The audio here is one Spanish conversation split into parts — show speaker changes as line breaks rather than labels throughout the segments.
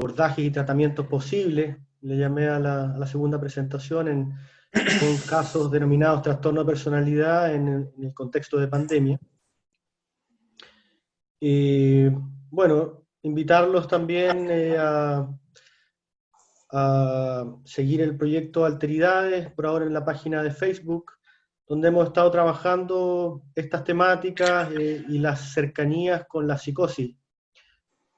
abordajes y tratamientos posibles, le llamé a la segunda presentación, con casos denominados trastorno de personalidad en el contexto de pandemia. Bueno, invitarlos también a seguir el proyecto Alteridades, por ahora en la página de Facebook, donde hemos estado trabajando estas temáticas y las cercanías con la psicosis,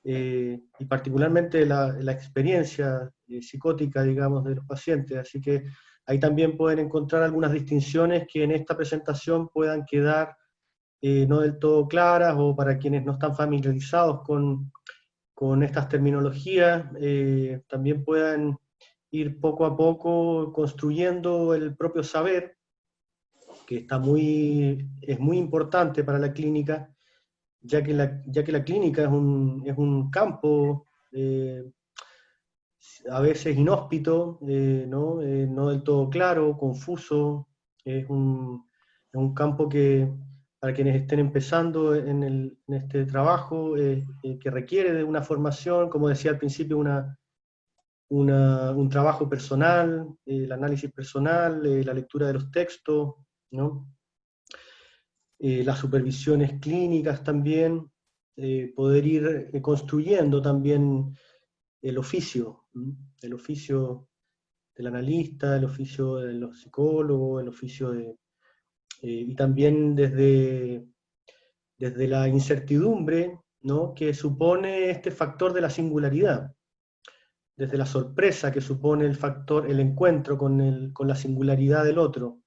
y particularmente la experiencia psicótica, digamos, de los pacientes. Así que ahí también pueden encontrar algunas distinciones que en esta presentación puedan quedar no del todo claras, o para quienes no están familiarizados con estas terminologías, también puedan ir poco a poco construyendo el propio saber, que es muy importante para la clínica, ya que la clínica es un campo a veces inhóspito, no del todo claro, confuso, es un campo que, para quienes estén empezando en este trabajo, que requiere de una formación, como decía al principio, un trabajo personal, el análisis personal, la lectura de los textos, ¿no? Las supervisiones clínicas también, poder ir construyendo también el oficio, el oficio del analista, el oficio de los psicólogos, el oficio y también desde la incertidumbre, ¿no?, que supone este factor de la singularidad, desde la sorpresa que supone el encuentro con la singularidad del otro,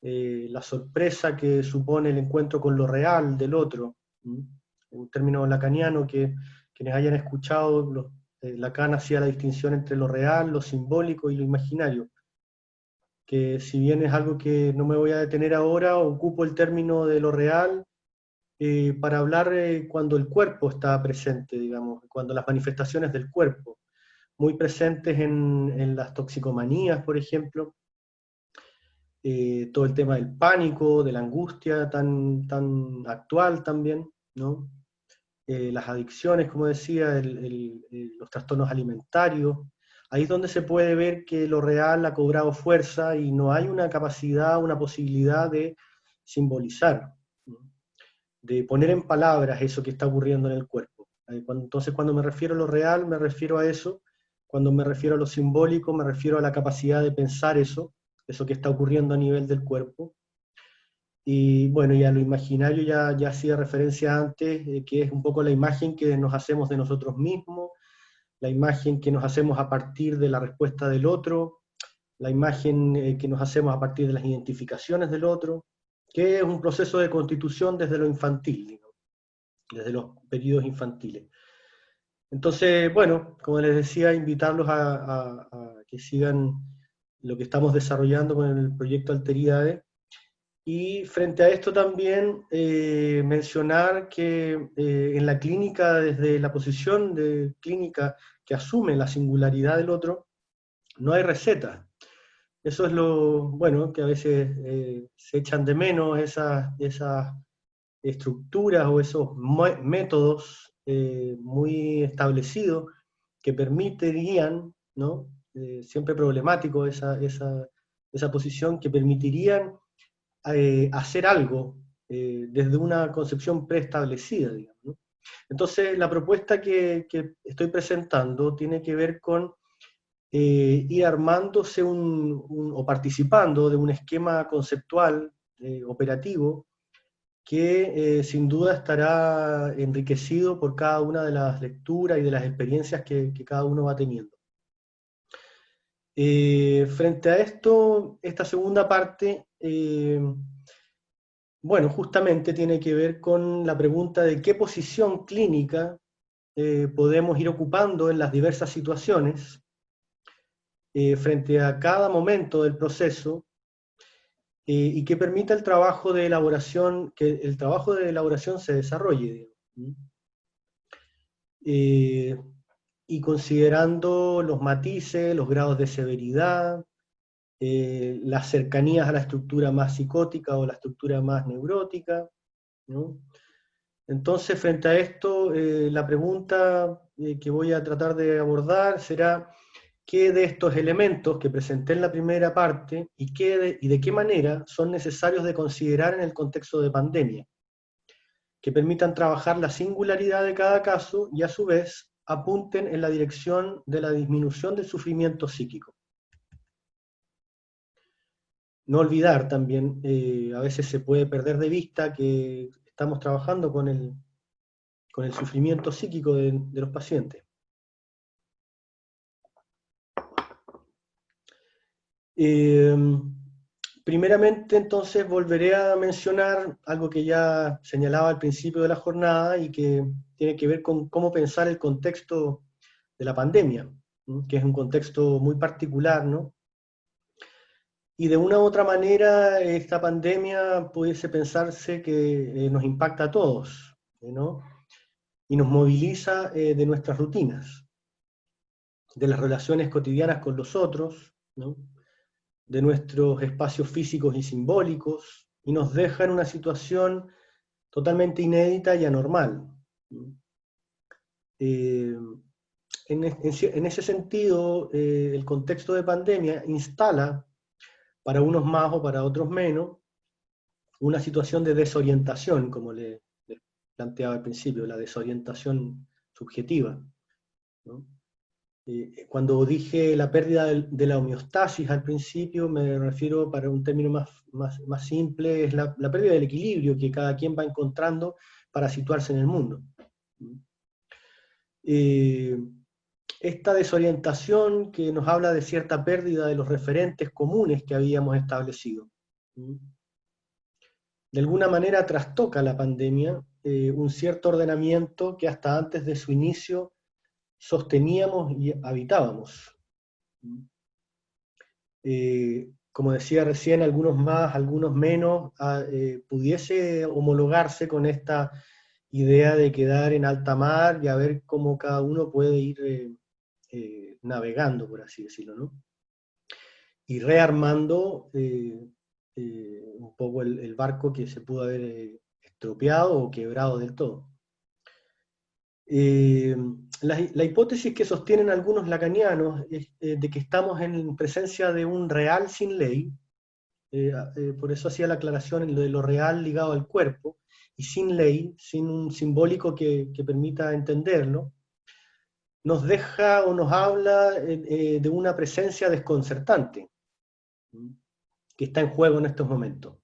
la sorpresa que supone el encuentro con lo real del otro, un término lacaniano que quienes hayan escuchado, Lacan hacía la distinción entre lo real, lo simbólico y lo imaginario, que si bien es algo que no me voy a detener ahora, ocupo el término de lo real para hablar cuando el cuerpo está presente, digamos, cuando las manifestaciones del cuerpo, muy presentes en las toxicomanías, por ejemplo, todo el tema del pánico, de la angustia tan actual también, ¿no? Las adicciones, como decía, los trastornos alimentarios. Ahí es donde se puede ver que lo real ha cobrado fuerza y no hay una capacidad, una posibilidad de simbolizar, ¿no?, de poner en palabras eso que está ocurriendo en el cuerpo. Entonces, cuando me refiero a lo real, me refiero a eso. Cuando me refiero a lo simbólico, me refiero a la capacidad de pensar eso que está ocurriendo a nivel del cuerpo. Y bueno, y a lo imaginario ya hacía referencia antes, que es un poco la imagen que nos hacemos de nosotros mismos, la imagen que nos hacemos a partir de la respuesta del otro, la imagen que nos hacemos a partir de las identificaciones del otro, que es un proceso de constitución desde lo infantil, digamos, desde los periodos infantiles. Entonces, bueno, como les decía, invitarlos a que sigan lo que estamos desarrollando con el proyecto Alteridades. Y frente a esto también mencionar que en la clínica, desde la posición de clínica que asume la singularidad del otro, no hay receta. Eso es lo bueno, que a veces se echan de menos esas estructuras o esos métodos muy establecidos que permitirían, ¿no? Siempre problemático esa posición, que permitirían hacer algo desde una concepción preestablecida, digamos, ¿no? Entonces, la propuesta que estoy presentando tiene que ver con ir armándose o participando de un esquema conceptual operativo que sin duda estará enriquecido por cada una de las lecturas y de las experiencias que cada uno va teniendo. Frente a esto, esta segunda parte, bueno, justamente tiene que ver con la pregunta de qué posición clínica podemos ir ocupando en las diversas situaciones frente a cada momento del proceso, y que permita el trabajo de elaboración, que el trabajo de elaboración se desarrolle, digamos, y considerando los matices, los grados de severidad, las cercanías a la estructura más psicótica o la estructura más neurótica, ¿no? Entonces, frente a esto, la pregunta que voy a tratar de abordar será: ¿qué de estos elementos que presenté en la primera parte y de qué manera son necesarios de considerar en el contexto de pandemia, que permitan trabajar la singularidad de cada caso y a su vez apunten en la dirección de la disminución del sufrimiento psíquico? No olvidar también, a veces se puede perder de vista que estamos trabajando con el sufrimiento psíquico de los pacientes. Primeramente, entonces, volveré a mencionar algo que ya señalaba al principio de la jornada y que tiene que ver con cómo pensar el contexto de la pandemia, ¿no? Que es un contexto muy particular, ¿no? Y de una u otra manera, esta pandemia pudiese pensarse que nos impacta a todos, ¿no? Y nos moviliza de nuestras rutinas, de las relaciones cotidianas con los otros, ¿no? De nuestros espacios físicos y simbólicos, y nos deja en una situación totalmente inédita y anormal. En ese sentido, el contexto de pandemia instala, para unos más o para otros menos, una situación de desorientación, como le planteaba al principio, la desorientación subjetiva, ¿no? Cuando dije la pérdida de la homeostasis al principio, me refiero, para un término más simple, es la pérdida del equilibrio que cada quien va encontrando para situarse en el mundo. Esta desorientación que nos habla de cierta pérdida de los referentes comunes que habíamos establecido. De alguna manera trastoca la pandemia un cierto ordenamiento que hasta antes de su inicio sosteníamos y habitábamos. Como decía recién, algunos más, algunos menos, pudiese homologarse con esta idea de quedar en alta mar y a ver cómo cada uno puede ir navegando, por así decirlo, ¿no? Y rearmando un poco el barco que se pudo haber estropeado o quebrado del todo. La hipótesis que sostienen algunos lacanianos es de que estamos en presencia de un real sin ley, por eso hacía la aclaración en lo de lo real ligado al cuerpo, y sin ley, sin un simbólico que permita entenderlo, nos deja o nos habla de una presencia desconcertante que está en juego en estos momentos.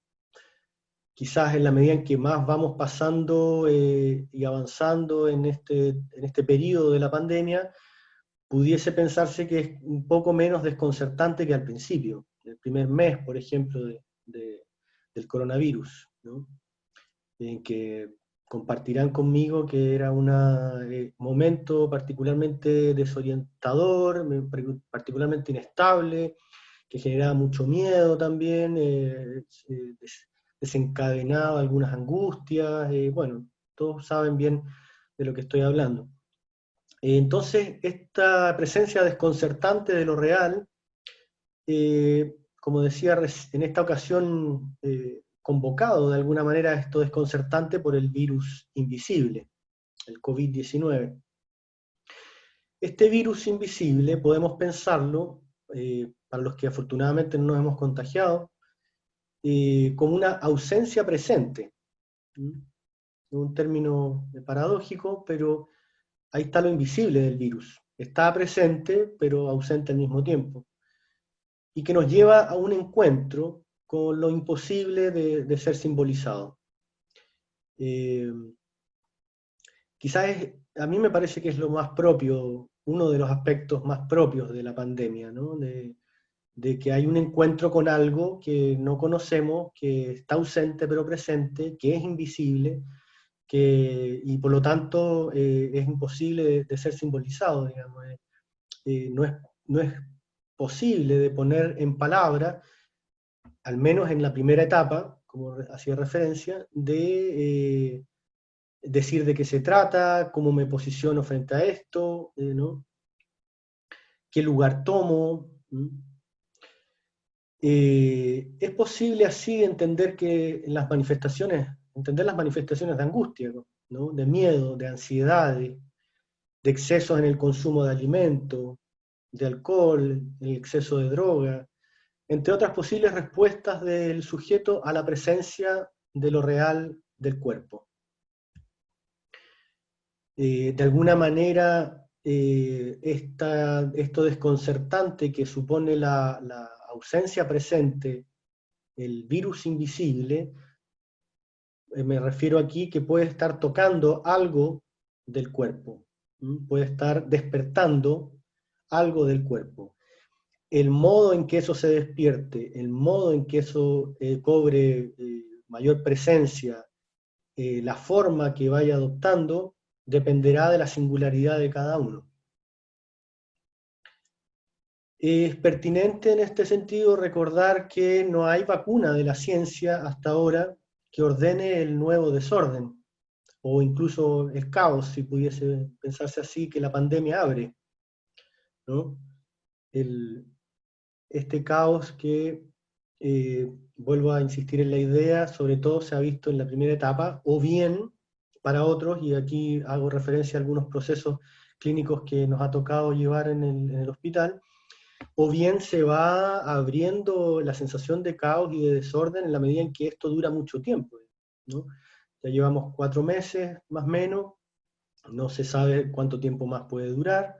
Quizás en la medida en que más vamos pasando y avanzando en este periodo de la pandemia, pudiese pensarse que es un poco menos desconcertante que al principio, el primer mes, por ejemplo, del coronavirus, ¿no? En que compartirán conmigo que era un momento particularmente desorientador, particularmente inestable, que generaba mucho miedo también, desencadenaba algunas angustias, bueno, todos saben bien de lo que estoy hablando. Entonces, esta presencia desconcertante de lo real, como decía en esta ocasión, convocado de alguna manera esto desconcertante por el virus invisible, el COVID-19. Este virus invisible podemos pensarlo, para los que afortunadamente no nos hemos contagiado, como una ausencia presente. Un término paradójico, pero ahí está lo invisible del virus. Está presente, pero ausente al mismo tiempo. Y que nos lleva a un encuentro con lo imposible de ser simbolizado. Quizás a mí me parece que es lo más propio, uno de los aspectos más propios de la pandemia, ¿no? De que hay un encuentro con algo que no conocemos, que está ausente pero presente, que es invisible, y por lo tanto es imposible de ser simbolizado, digamos. No es posible de poner en palabra, al menos en la primera etapa, como hacía referencia, de decir de qué se trata, cómo me posiciono frente a esto, ¿no? Qué lugar tomo. Es posible así entender que las manifestaciones entender las manifestaciones de angustia, ¿no? De miedo, de ansiedad, de excesos en el consumo de alimentos, de alcohol, el exceso de droga, entre otras posibles respuestas del sujeto a la presencia de lo real del cuerpo. De alguna manera, esto desconcertante que supone la ausencia presente, el virus invisible, me refiero aquí que puede estar tocando algo del cuerpo, puede estar despertando algo del cuerpo. El modo en que eso se despierte, el modo en que eso cobre mayor presencia, la forma que vaya adoptando, dependerá de la singularidad de cada uno. Es pertinente en este sentido recordar que no hay vacuna de la ciencia hasta ahora que ordene el nuevo desorden, o incluso el caos, si pudiese pensarse así, que la pandemia abre, ¿no? Este caos que, vuelvo a insistir en la idea, sobre todo se ha visto en la primera etapa, o bien para otros, y aquí hago referencia a algunos procesos clínicos que nos ha tocado llevar en el hospital, o bien se va abriendo la sensación de caos y de desorden en la medida en que esto dura mucho tiempo, ¿no? Ya llevamos 4 meses, más o menos, no se sabe cuánto tiempo más puede durar,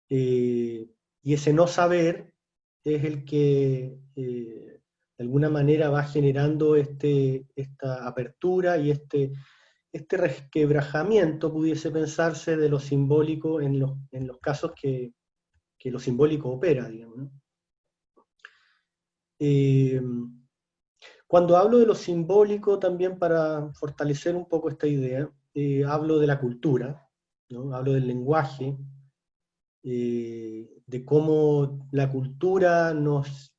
y ese no saber es el que de alguna manera va generando esta apertura y este resquebrajamiento, pudiese pensarse, de lo simbólico en los casos que lo simbólico opera, digamos, ¿no? Cuando hablo de lo simbólico, también para fortalecer un poco esta idea, hablo de la cultura, ¿no? Hablo del lenguaje, de cómo la cultura nos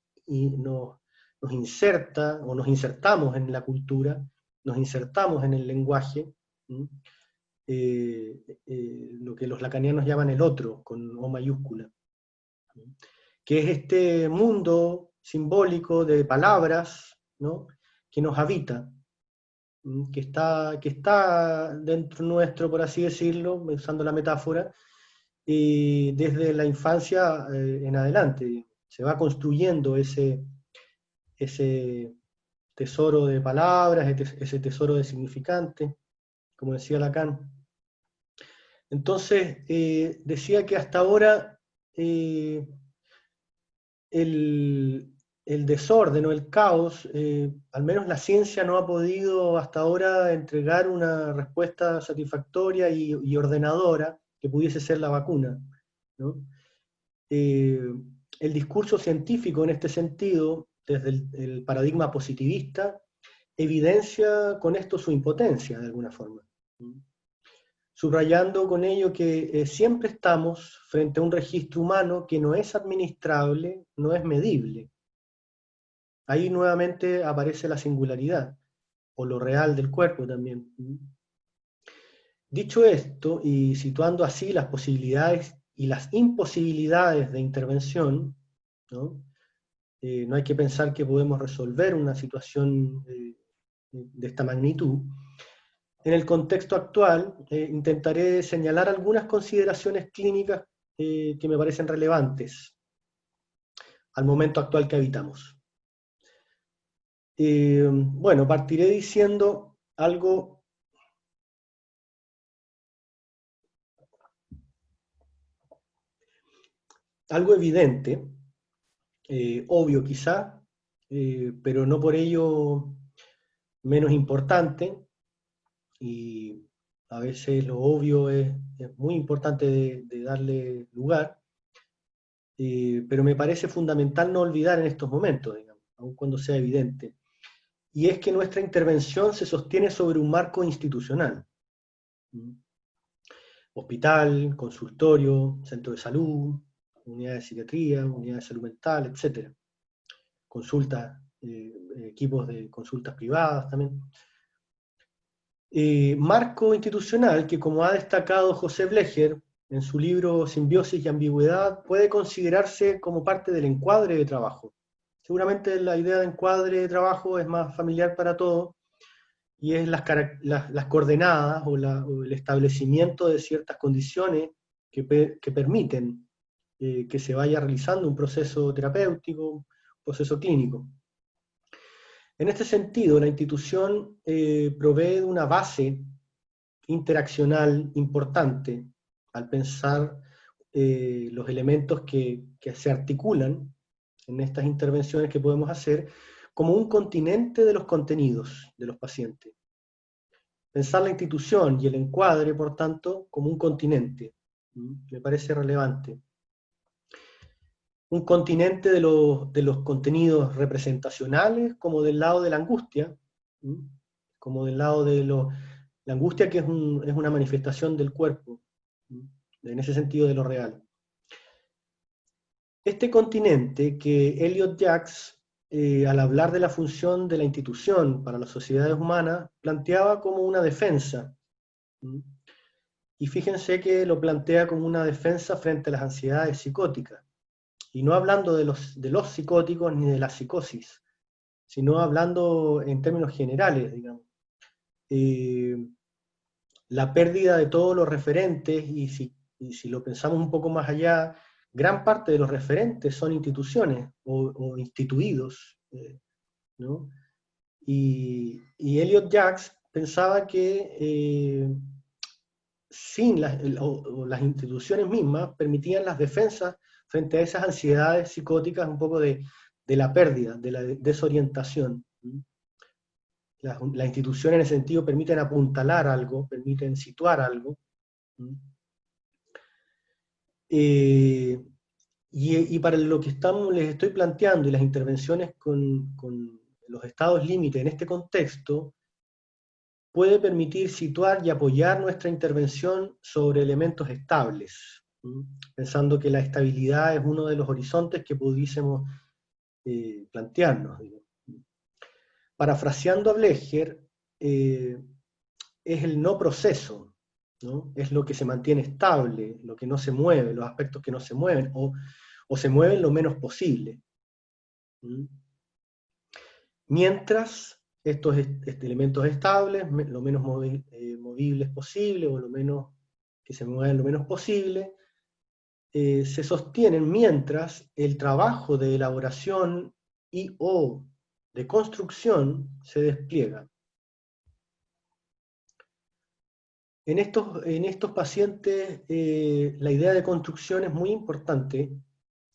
inserta, o nos insertamos en la cultura, nos insertamos en el lenguaje, lo que los lacanianos llaman el otro, con O mayúscula, que es este mundo simbólico de palabras, ¿no? Que nos habita, que está dentro nuestro, por así decirlo, usando la metáfora, y desde la infancia en adelante. Se va construyendo ese tesoro de palabras, ese tesoro de significantes, como decía Lacan. Entonces, decía que hasta ahora el desorden o el caos, al menos la ciencia no ha podido hasta ahora entregar una respuesta satisfactoria y ordenadora que pudiese ser la vacuna, ¿no? El discurso científico en este sentido, desde el paradigma positivista, evidencia con esto su impotencia de alguna forma, subrayando con ello que siempre estamos frente a un registro humano que no es administrable, no es medible. Ahí nuevamente aparece la singularidad, o lo real del cuerpo también. Dicho esto, y situando así las posibilidades y las imposibilidades de intervención, ¿no? No hay que pensar que podemos resolver una situación de esta magnitud. En el contexto actual, intentaré señalar algunas consideraciones clínicas que me parecen relevantes al momento actual que habitamos. Bueno, partiré diciendo algo evidente, obvio quizá, pero no por ello menos importante, y a veces lo obvio es muy importante de darle lugar, pero me parece fundamental no olvidar en estos momentos, digamos, aun cuando sea evidente, y es que nuestra intervención se sostiene sobre un marco institucional. Hospital, consultorio, centro de salud, unidad de psiquiatría, unidad de salud mental, etc. Consultas, equipos de consultas privadas también. Marco institucional que, como ha destacado José Blecher en su libro Simbiosis y Ambigüedad, puede considerarse como parte del encuadre de trabajo. Seguramente la idea de encuadre de trabajo es más familiar para todos, y es las coordenadas o el establecimiento de ciertas condiciones que permiten que se vaya realizando un proceso terapéutico, un proceso clínico. En este sentido, la institución provee de una base interaccional importante al pensar los elementos que se articulan en estas intervenciones que podemos hacer como un continente de los contenidos de los pacientes. Pensar la institución y el encuadre, por tanto, como un continente. Me parece relevante. Un continente de los contenidos representacionales, como del lado de la angustia, como del lado de la angustia, que es una manifestación del cuerpo, en ese sentido de lo real. Este continente que Elliot Jaques, al hablar de la función de la institución para las sociedades humanas, planteaba como una defensa. Y fíjense que lo plantea como una defensa frente a las ansiedades psicóticas. Y no hablando de los psicóticos ni de la psicosis, sino hablando en términos generales, digamos. La pérdida de todos los referentes, y si lo pensamos un poco más allá, gran parte de los referentes son instituciones o instituidos, ¿no? Y Elliot Jaques pensaba que sin las instituciones mismas permitían las defensas frente a esas ansiedades psicóticas, un poco de la pérdida, de la desorientación. Las instituciones en ese sentido permiten apuntalar algo, permiten situar algo. Y para lo que les estoy planteando y las intervenciones con los estados límite en este contexto, puede permitir situar y apoyar nuestra intervención sobre elementos estables, pensando que la estabilidad es uno de los horizontes que pudiésemos plantearnos. Parafraseando a Blecher, es el no proceso, ¿no? Es lo que se mantiene estable, lo que no se mueve, los aspectos que no se mueven, o se mueven lo menos posible. Mientras estos elementos estables, lo menos movibles posible, o lo menos que se muevan lo menos posible, se sostienen mientras el trabajo de elaboración y o de construcción se despliega. En estos pacientes la idea de construcción es muy importante,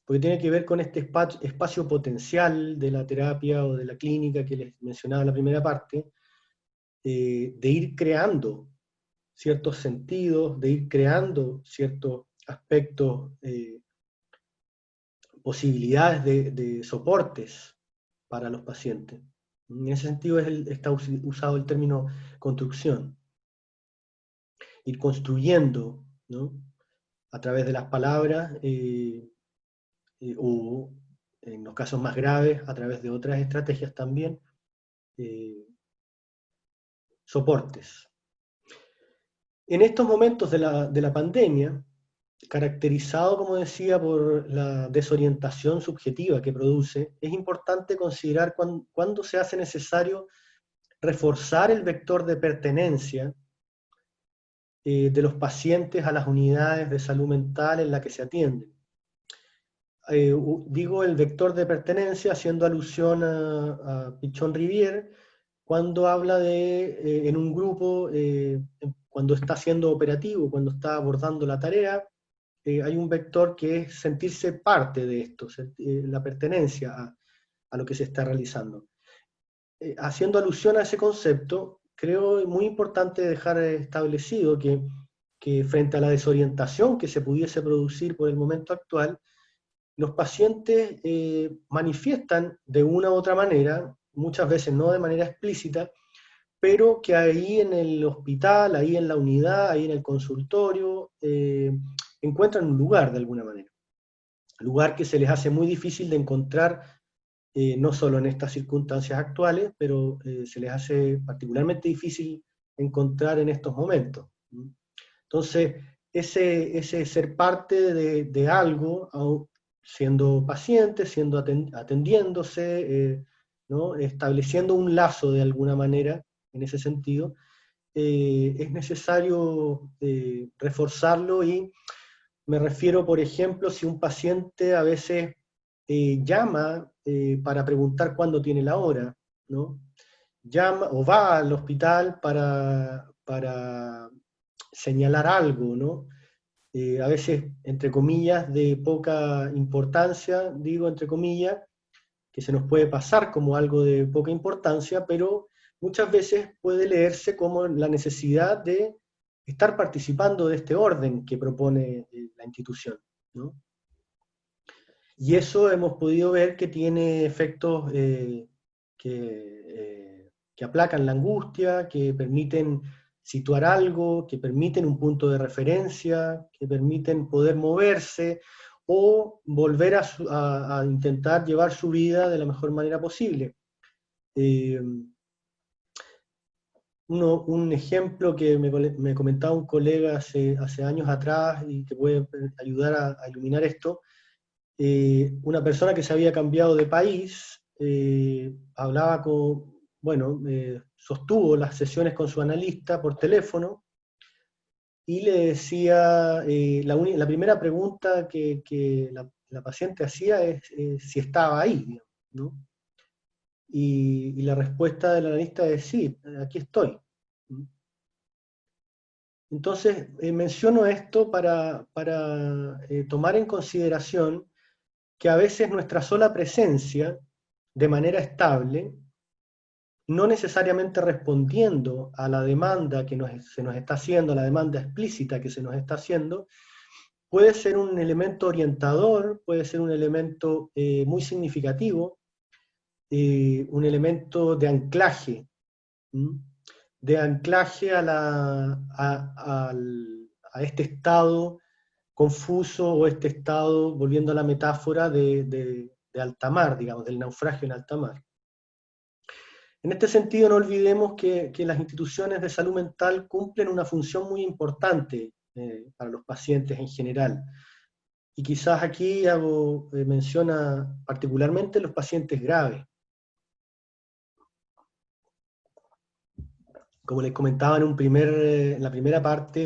porque tiene que ver con este espacio potencial de la terapia o de la clínica que les mencionaba en la primera parte, de ir creando ciertos sentidos, de ir creando ciertos aspectos, posibilidades de soportes para los pacientes. En ese sentido está usado el término construcción. Ir construyendo, ¿no? A través de las palabras, o en los casos más graves, a través de otras estrategias también, soportes. En estos momentos de la pandemia, caracterizado, como decía, por la desorientación subjetiva que produce, es importante considerar cuándo se hace necesario reforzar el vector de pertenencia de los pacientes a las unidades de salud mental en la que se atienden. Digo el vector de pertenencia haciendo alusión a Pichon-Rivière, cuando habla de, en un grupo, cuando está siendo operativo, cuando está abordando la tarea, hay un vector que es sentirse parte de esto, la pertenencia a lo que se está realizando. Haciendo alusión a ese concepto, creo muy importante dejar establecido que frente a la desorientación que se pudiese producir por el momento actual, los pacientes manifiestan de una u otra manera, muchas veces no de manera explícita, pero que ahí en el hospital, ahí en la unidad, ahí en el consultorio, encuentran un lugar de alguna manera. Lugar que se les hace muy difícil de encontrar, no solo en estas circunstancias actuales, pero se les hace particularmente difícil encontrar en estos momentos. Entonces, ese ser parte de algo, siendo paciente, atendiéndose, ¿no? Estableciendo un lazo de alguna manera, en ese sentido, es necesario reforzarlo, y me refiero, por ejemplo, si un paciente a veces llama para preguntar cuándo tiene la hora, ¿no? Llama o va al hospital para señalar algo, ¿no? A veces, entre comillas, de poca importancia, digo entre comillas, que se nos puede pasar como algo de poca importancia, pero muchas veces puede leerse como la necesidad de estar participando de este orden que propone la institución, ¿no? Y eso hemos podido ver que tiene efectos que aplacan la angustia, que permiten situar algo, que permiten un punto de referencia, que permiten poder moverse o volver a intentar llevar su vida de la mejor manera posible. Eh, un ejemplo que me comentaba un colega hace años atrás y que puede ayudar a iluminar esto: una persona que se había cambiado de país, hablaba bueno, sostuvo las sesiones con su analista por teléfono, y le decía, la primera pregunta que la paciente hacía es si estaba ahí, digamos, ¿no? Y la respuesta del analista es sí, aquí estoy. Entonces, menciono esto para tomar en consideración que a veces nuestra sola presencia, de manera estable, no necesariamente respondiendo a la demanda que se nos está haciendo, a la demanda explícita que se nos está haciendo, puede ser un elemento orientador, puede ser un elemento muy significativo, un elemento de anclaje, ¿m? De anclaje a este estado confuso, o este estado, volviendo a la metáfora de alta mar, digamos, del naufragio en alta mar. En este sentido, no olvidemos que las instituciones de salud mental cumplen una función muy importante para los pacientes en general. Y quizás aquí menciona particularmente los pacientes graves. Como les comentaba en la primera parte,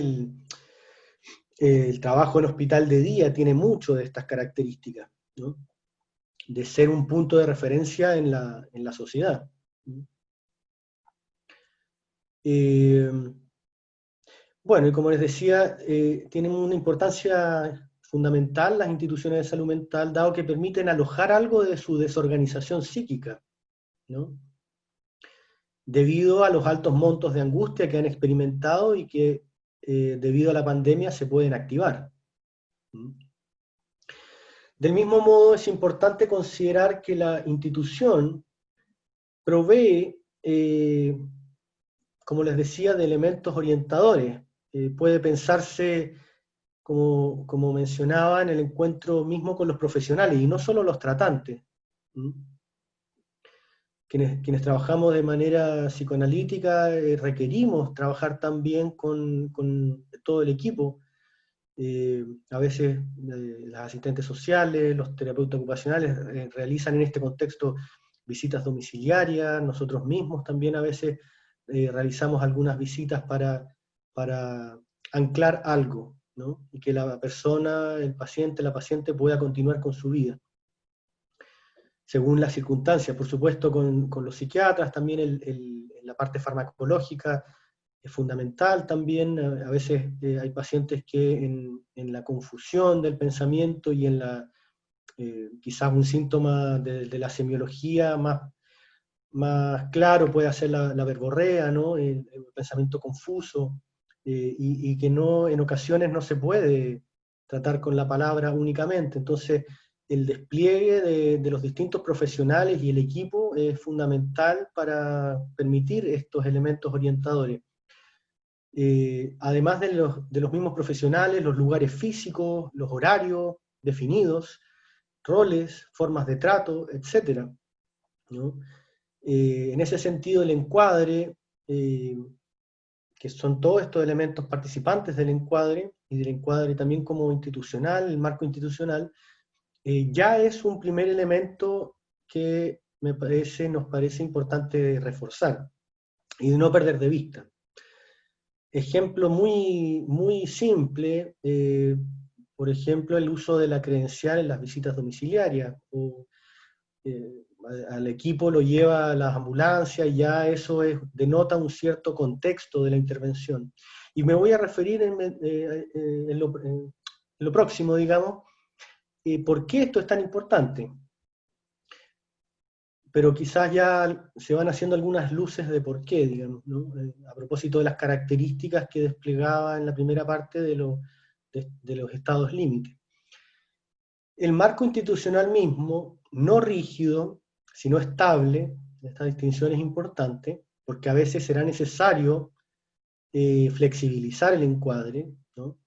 el trabajo en hospital de día tiene mucho de estas características, ¿no? De ser un punto de referencia en la sociedad. Bueno, y como les decía, tienen una importancia fundamental las instituciones de salud mental, dado que permiten alojar algo de su desorganización psíquica, ¿no? Debido a los altos montos de angustia que han experimentado y que debido a la pandemia se pueden activar. Del mismo modo, es importante considerar que la institución provee, como les decía, de elementos orientadores. Puede pensarse, como mencionaba, en el encuentro mismo con los profesionales, y no solo los tratantes. Quienes trabajamos de manera psicoanalítica requerimos trabajar también con todo el equipo. A veces las asistentes sociales, los terapeutas ocupacionales realizan en este contexto visitas domiciliarias, nosotros mismos también a veces realizamos algunas visitas para anclar algo, ¿no? Y que la persona, el paciente, la paciente pueda continuar con su vida según las circunstancias. Por supuesto, con los psiquiatras también la parte farmacológica es fundamental también. A veces hay pacientes que en la confusión del pensamiento y quizás un síntoma de la semiología más claro puede ser la verborrea, ¿no? El pensamiento confuso, y que en ocasiones no se puede tratar con la palabra únicamente. Entonces, el despliegue de los distintos profesionales y el equipo es fundamental para permitir estos elementos orientadores. Además de los mismos profesionales, los lugares físicos, los horarios definidos, roles, formas de trato, etc., ¿no? En ese sentido, el encuadre, que son todos estos elementos participantes del encuadre, y del encuadre también como institucional, el marco institucional, ya es un primer elemento que nos parece importante reforzar. y de no perder de vista. Ejemplo muy simple, por ejemplo, el uso de la credencial en las visitas domiciliarias, o al equipo lo lleva a las ambulancias, y ya eso denota un cierto contexto de la intervención. Y me voy a referir en lo próximo, digamos, por qué esto es tan importante. Pero quizás ya se van haciendo algunas luces de por qué, digamos, ¿no? A propósito de las características que desplegaba en la primera parte de los estados límite. El marco institucional mismo, no rígido, sino estable, esta distinción es importante, porque a veces será necesario flexibilizar el encuadre, ¿no?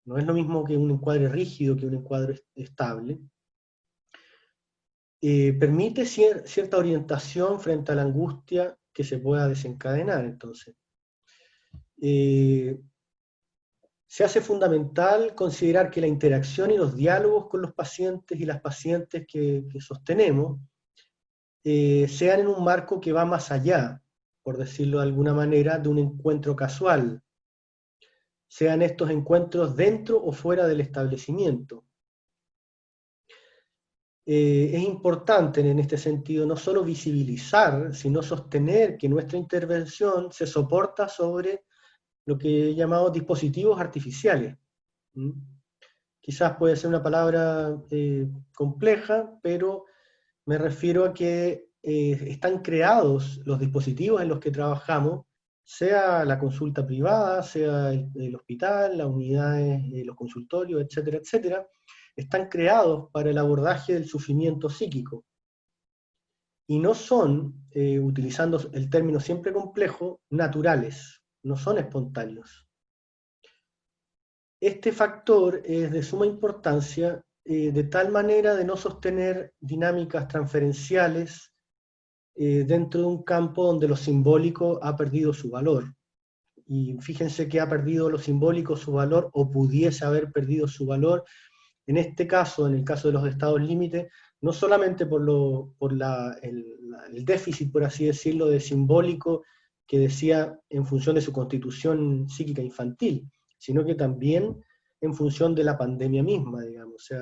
No es lo mismo que un encuadre rígido que un encuadre estable. Permite cierta orientación frente a la angustia que se pueda desencadenar, entonces. Se hace fundamental considerar que la interacción y los diálogos con los pacientes y las pacientes que sostenemos sean en un marco que va más allá, por decirlo de alguna manera, de un encuentro casual. Sean estos encuentros dentro o fuera del establecimiento. Es importante en este sentido no solo visibilizar, sino sostener que nuestra intervención se soporta sobre lo que he llamado dispositivos artificiales. ¿Mm? Quizás puede ser una palabra compleja, pero me refiero a que están creados los dispositivos en los que trabajamos, sea la consulta privada, sea el hospital, las unidades, los consultorios, etcétera, etcétera, están creados para el abordaje del sufrimiento psíquico. Y no son, utilizando el término siempre complejo, naturales, no son espontáneos. Este factor es de suma importancia de tal manera de no sostener dinámicas transferenciales dentro de un campo donde lo simbólico ha perdido su valor. Y fíjense que ha perdido lo simbólico su valor, o pudiese haber perdido su valor, en este caso, en el caso de los estados límite, no solamente por el déficit, por así decirlo, de simbólico que decía en función de su constitución psíquica infantil, sino que también en función de la pandemia misma, digamos. O sea,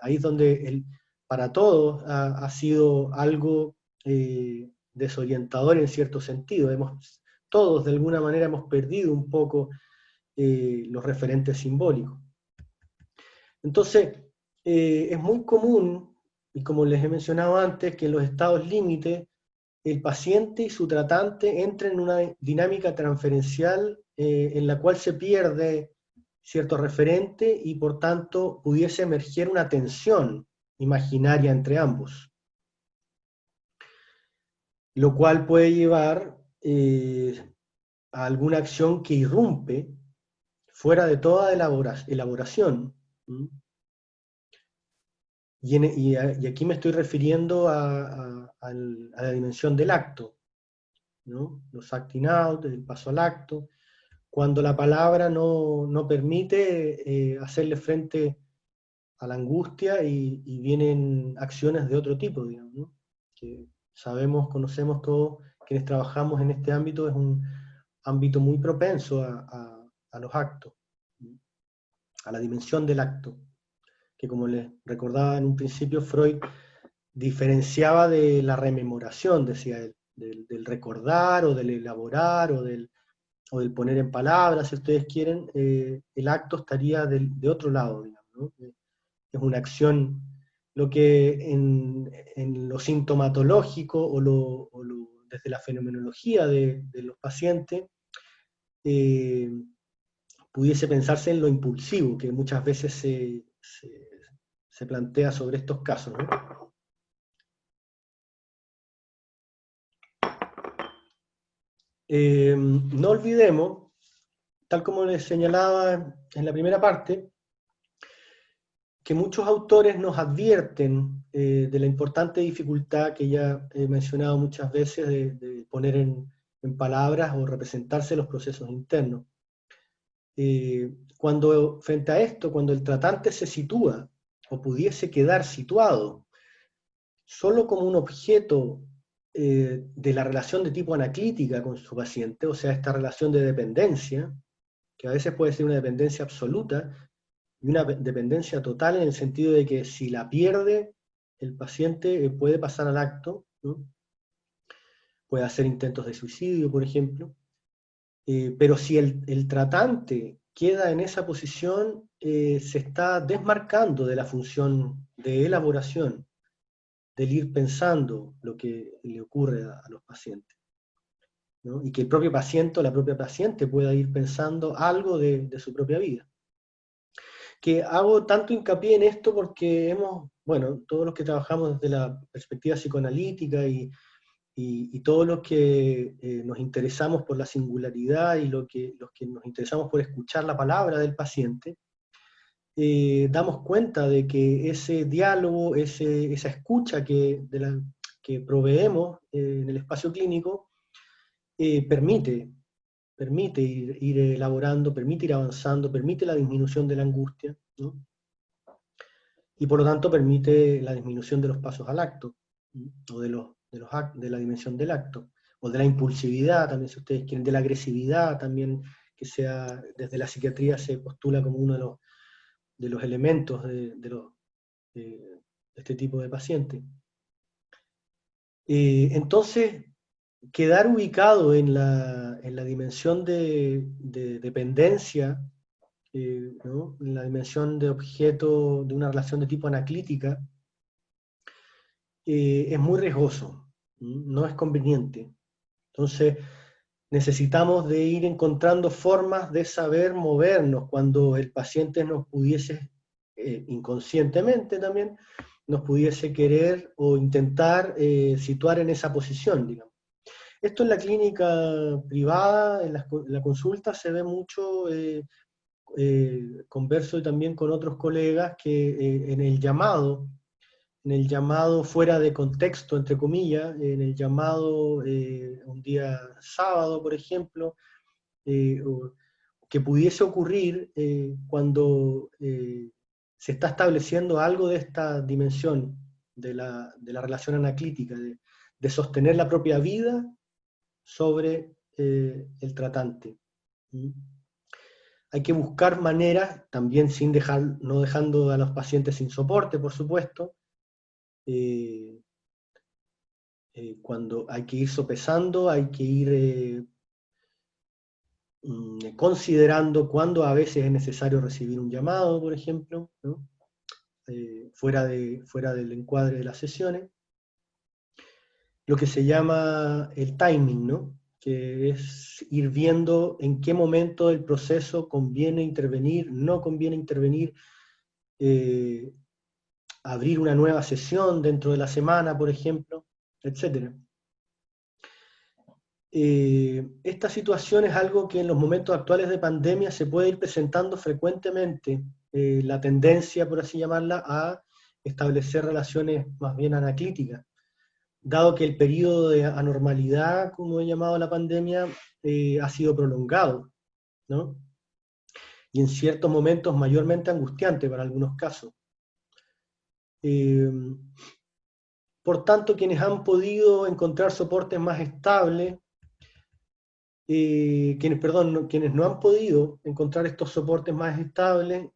ahí es donde para todos ha sido algo desorientador en cierto sentido. Todos de alguna manera hemos perdido un poco los referentes simbólicos. Entonces, es muy común, y como les he mencionado antes, que en los estados límite el paciente y su tratante entren en una dinámica transferencial en la cual se pierde cierto referente y por tanto pudiese emerger una tensión imaginaria entre ambos, lo cual puede llevar a alguna acción que irrumpe fuera de toda elaboración. Y aquí me estoy refiriendo a la dimensión del acto, ¿no? Los acting out, el paso al acto, cuando la palabra no permite hacerle frente a la angustia y vienen acciones de otro tipo, digamos, ¿no? Que conocemos todos quienes trabajamos en este ámbito, es un ámbito muy propenso a los actos, a la dimensión del acto, que como les recordaba en un principio, Freud diferenciaba de la rememoración, decía él, del recordar o del elaborar o del poner en palabras, si ustedes quieren. El acto estaría de otro lado, digamos, ¿no? Es una acción, lo que en lo sintomatológico desde la fenomenología de los pacientes pudiese pensarse en lo impulsivo, que muchas veces se plantea sobre estos casos, ¿no? No olvidemos, tal como les señalaba en la primera parte, que muchos autores nos advierten de la importante dificultad que ya he mencionado muchas veces de poner en palabras o representarse los procesos internos. Frente a esto, cuando el tratante se sitúa o pudiese quedar situado solo como un objeto de la relación de tipo anaclítica con su paciente, o sea, esta relación de dependencia, que a veces puede ser una dependencia absoluta y una dependencia total en el sentido de que si la pierde, el paciente puede pasar al acto, ¿no? Puede hacer intentos de suicidio, por ejemplo, pero si el tratante queda en esa posición, se está desmarcando de la función de elaboración, del ir pensando lo que le ocurre a los pacientes, ¿no? Y que el propio paciente o la propia paciente pueda ir pensando algo de su propia vida. Que hago tanto hincapié en esto porque bueno, todos los que trabajamos desde la perspectiva psicoanalítica y todos los que nos interesamos por la singularidad y los que nos interesamos por escuchar la palabra del paciente, damos cuenta de que ese diálogo, esa escucha que proveemos en el espacio clínico, permite ir elaborando, permite ir avanzando, permite la disminución de la angustia, ¿no? Y por lo tanto permite la disminución de los pasos al acto, ¿no? O de la dimensión del acto, o de la impulsividad también, si ustedes quieren, de la agresividad también, que sea, desde la psiquiatría se postula como uno de los elementos de este tipo de pacientes. Entonces, quedar ubicado en la dimensión de dependencia, ¿no? En la dimensión de objeto de una relación de tipo anaclítica, es muy riesgoso, no es conveniente. Entonces, necesitamos de ir encontrando formas de saber movernos cuando el paciente nos pudiese, inconscientemente también, nos pudiese querer o intentar situar en esa posición, digamos. Esto en la clínica privada, en la consulta, se ve mucho, converso también con otros colegas, que en el llamado fuera de contexto, entre comillas, en el llamado un día sábado, por ejemplo, que pudiese ocurrir cuando se está estableciendo algo de esta dimensión de la relación anaclítica, de sostener la propia vida sobre el tratante. ¿Mm? Hay que buscar maneras, también no dejando a los pacientes sin soporte, por supuesto, eh, cuando hay que ir sopesando, hay que ir considerando cuándo a veces es necesario recibir un llamado, por ejemplo, ¿no? Fuera del encuadre de las sesiones. Lo que se llama el timing, ¿no? Que es ir viendo en qué momento del proceso conviene intervenir, no conviene intervenir, eh, abrir una nueva sesión dentro de la semana, por ejemplo, etc. Esta situación es algo que en los momentos actuales de pandemia se puede ir presentando frecuentemente, la tendencia, por así llamarla, a establecer relaciones más bien anaclíticas, dado que el periodo de anormalidad, como he llamado la pandemia, ha sido prolongado, ¿no? Y en ciertos momentos mayormente angustiante para algunos casos. Por tanto, quienes han podido encontrar soportes más estables, quienes no han podido encontrar estos soportes más estables,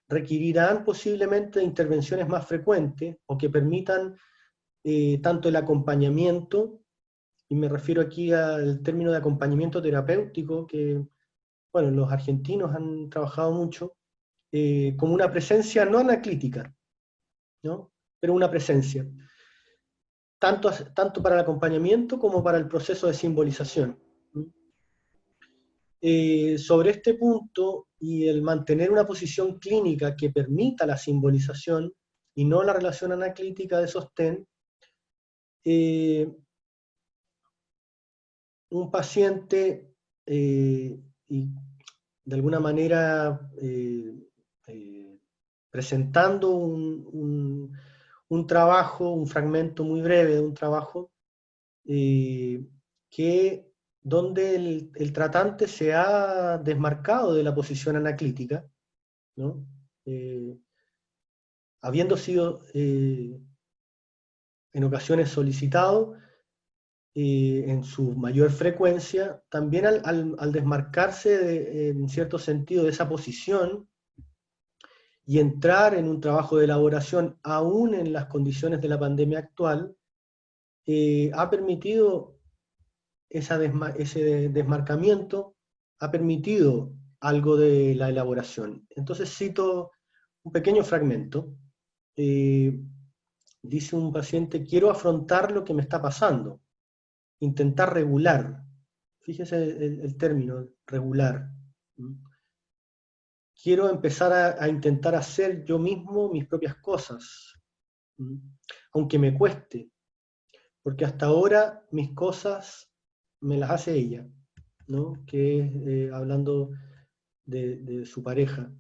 requerirán posiblemente intervenciones más frecuentes o que permitan tanto el acompañamiento, y me refiero aquí al término de acompañamiento terapéutico, que bueno, los argentinos han trabajado mucho, como una presencia no anaclítica, ¿no? Pero una presencia, tanto para el acompañamiento como para el proceso de simbolización. Sobre este punto y el mantener una posición clínica que permita la simbolización y no la relación anaclítica de sostén, un paciente y de alguna manera presentando un trabajo, un fragmento muy breve de un trabajo, que donde el tratante se ha desmarcado de la posición anaclítica, ¿no? Habiendo sido en ocasiones solicitado, en su mayor frecuencia, también al desmarcarse en cierto sentido de esa posición y entrar en un trabajo de elaboración aún en las condiciones de la pandemia actual, ha permitido ese desmarcamiento, ha permitido algo de la elaboración. Entonces cito un pequeño fragmento. Dice un paciente: quiero afrontar lo que me está pasando, intentar regular. Fíjese el término, regular. Quiero empezar a intentar hacer yo mismo mis propias cosas, aunque me cueste, porque hasta ahora mis cosas me las hace ella, ¿no? Que es hablando de su pareja.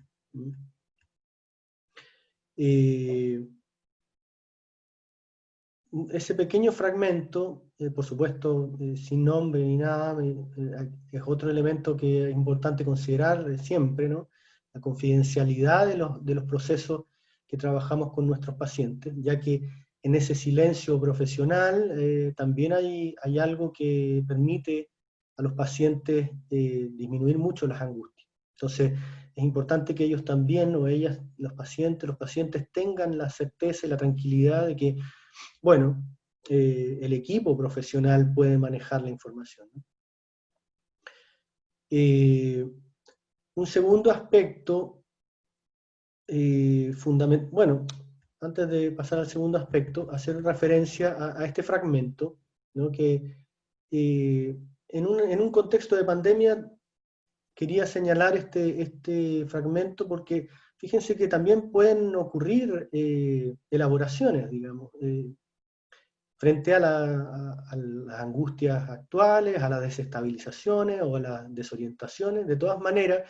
Ese pequeño fragmento, por supuesto, sin nombre ni nada, es otro elemento que es importante considerar siempre, ¿no? La confidencialidad de los procesos que trabajamos con nuestros pacientes, ya que en ese silencio profesional también hay algo que permite a los pacientes disminuir mucho las angustias. Entonces, es importante que ellos también, o ellas, los pacientes tengan la certeza y la tranquilidad de que, bueno, el equipo profesional puede manejar la información, ¿no? Un segundo aspecto, bueno, antes de pasar al segundo aspecto, hacer referencia a este fragmento, ¿no? Que en un contexto de pandemia quería señalar este fragmento porque fíjense que también pueden ocurrir elaboraciones, digamos, frente a las angustias actuales, a las desestabilizaciones o a las desorientaciones. De todas maneras,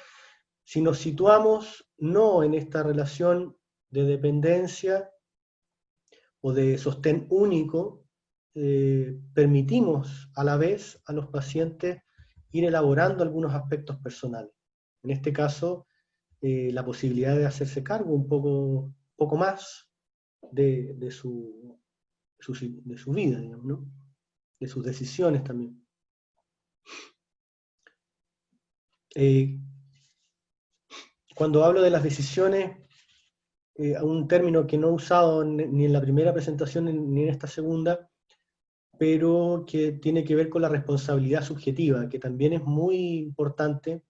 si nos situamos no en esta relación de dependencia o de sostén único, permitimos a la vez a los pacientes ir elaborando algunos aspectos personales. En este caso, la posibilidad de hacerse cargo un poco más de su vida, digamos, ¿no? De sus decisiones también. Cuando hablo de las decisiones, un término que no he usado ni en la primera presentación ni en esta segunda, pero que tiene que ver con la responsabilidad subjetiva, que también es muy importante,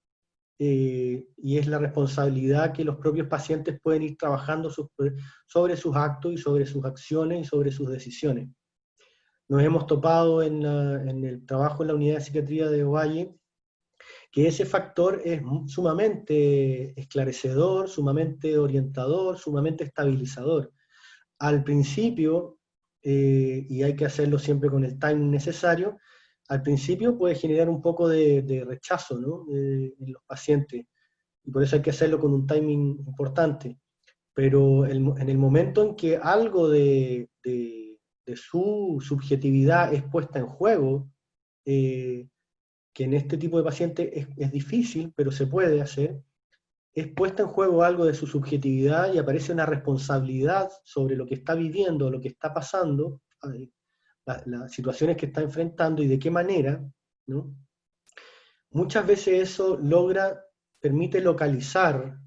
y es la responsabilidad que los propios pacientes pueden ir trabajando sobre sus actos y sobre sus acciones y sobre sus decisiones. Nos hemos topado en el trabajo en la unidad de psiquiatría de Ovalle, que ese factor es sumamente esclarecedor, sumamente orientador, sumamente estabilizador. Al principio, y hay que hacerlo siempre con el timing necesario, al principio puede generar un poco de rechazo, ¿no? En los pacientes, y por eso hay que hacerlo con un timing importante. Pero en el momento en que algo de su subjetividad es puesta en juego, que en este tipo de pacientes es difícil, pero se puede hacer, es puesta en juego algo de su subjetividad y aparece una responsabilidad sobre lo que está viviendo, lo que está pasando, las situaciones que está enfrentando y de qué manera, ¿no? Muchas veces eso permite localizar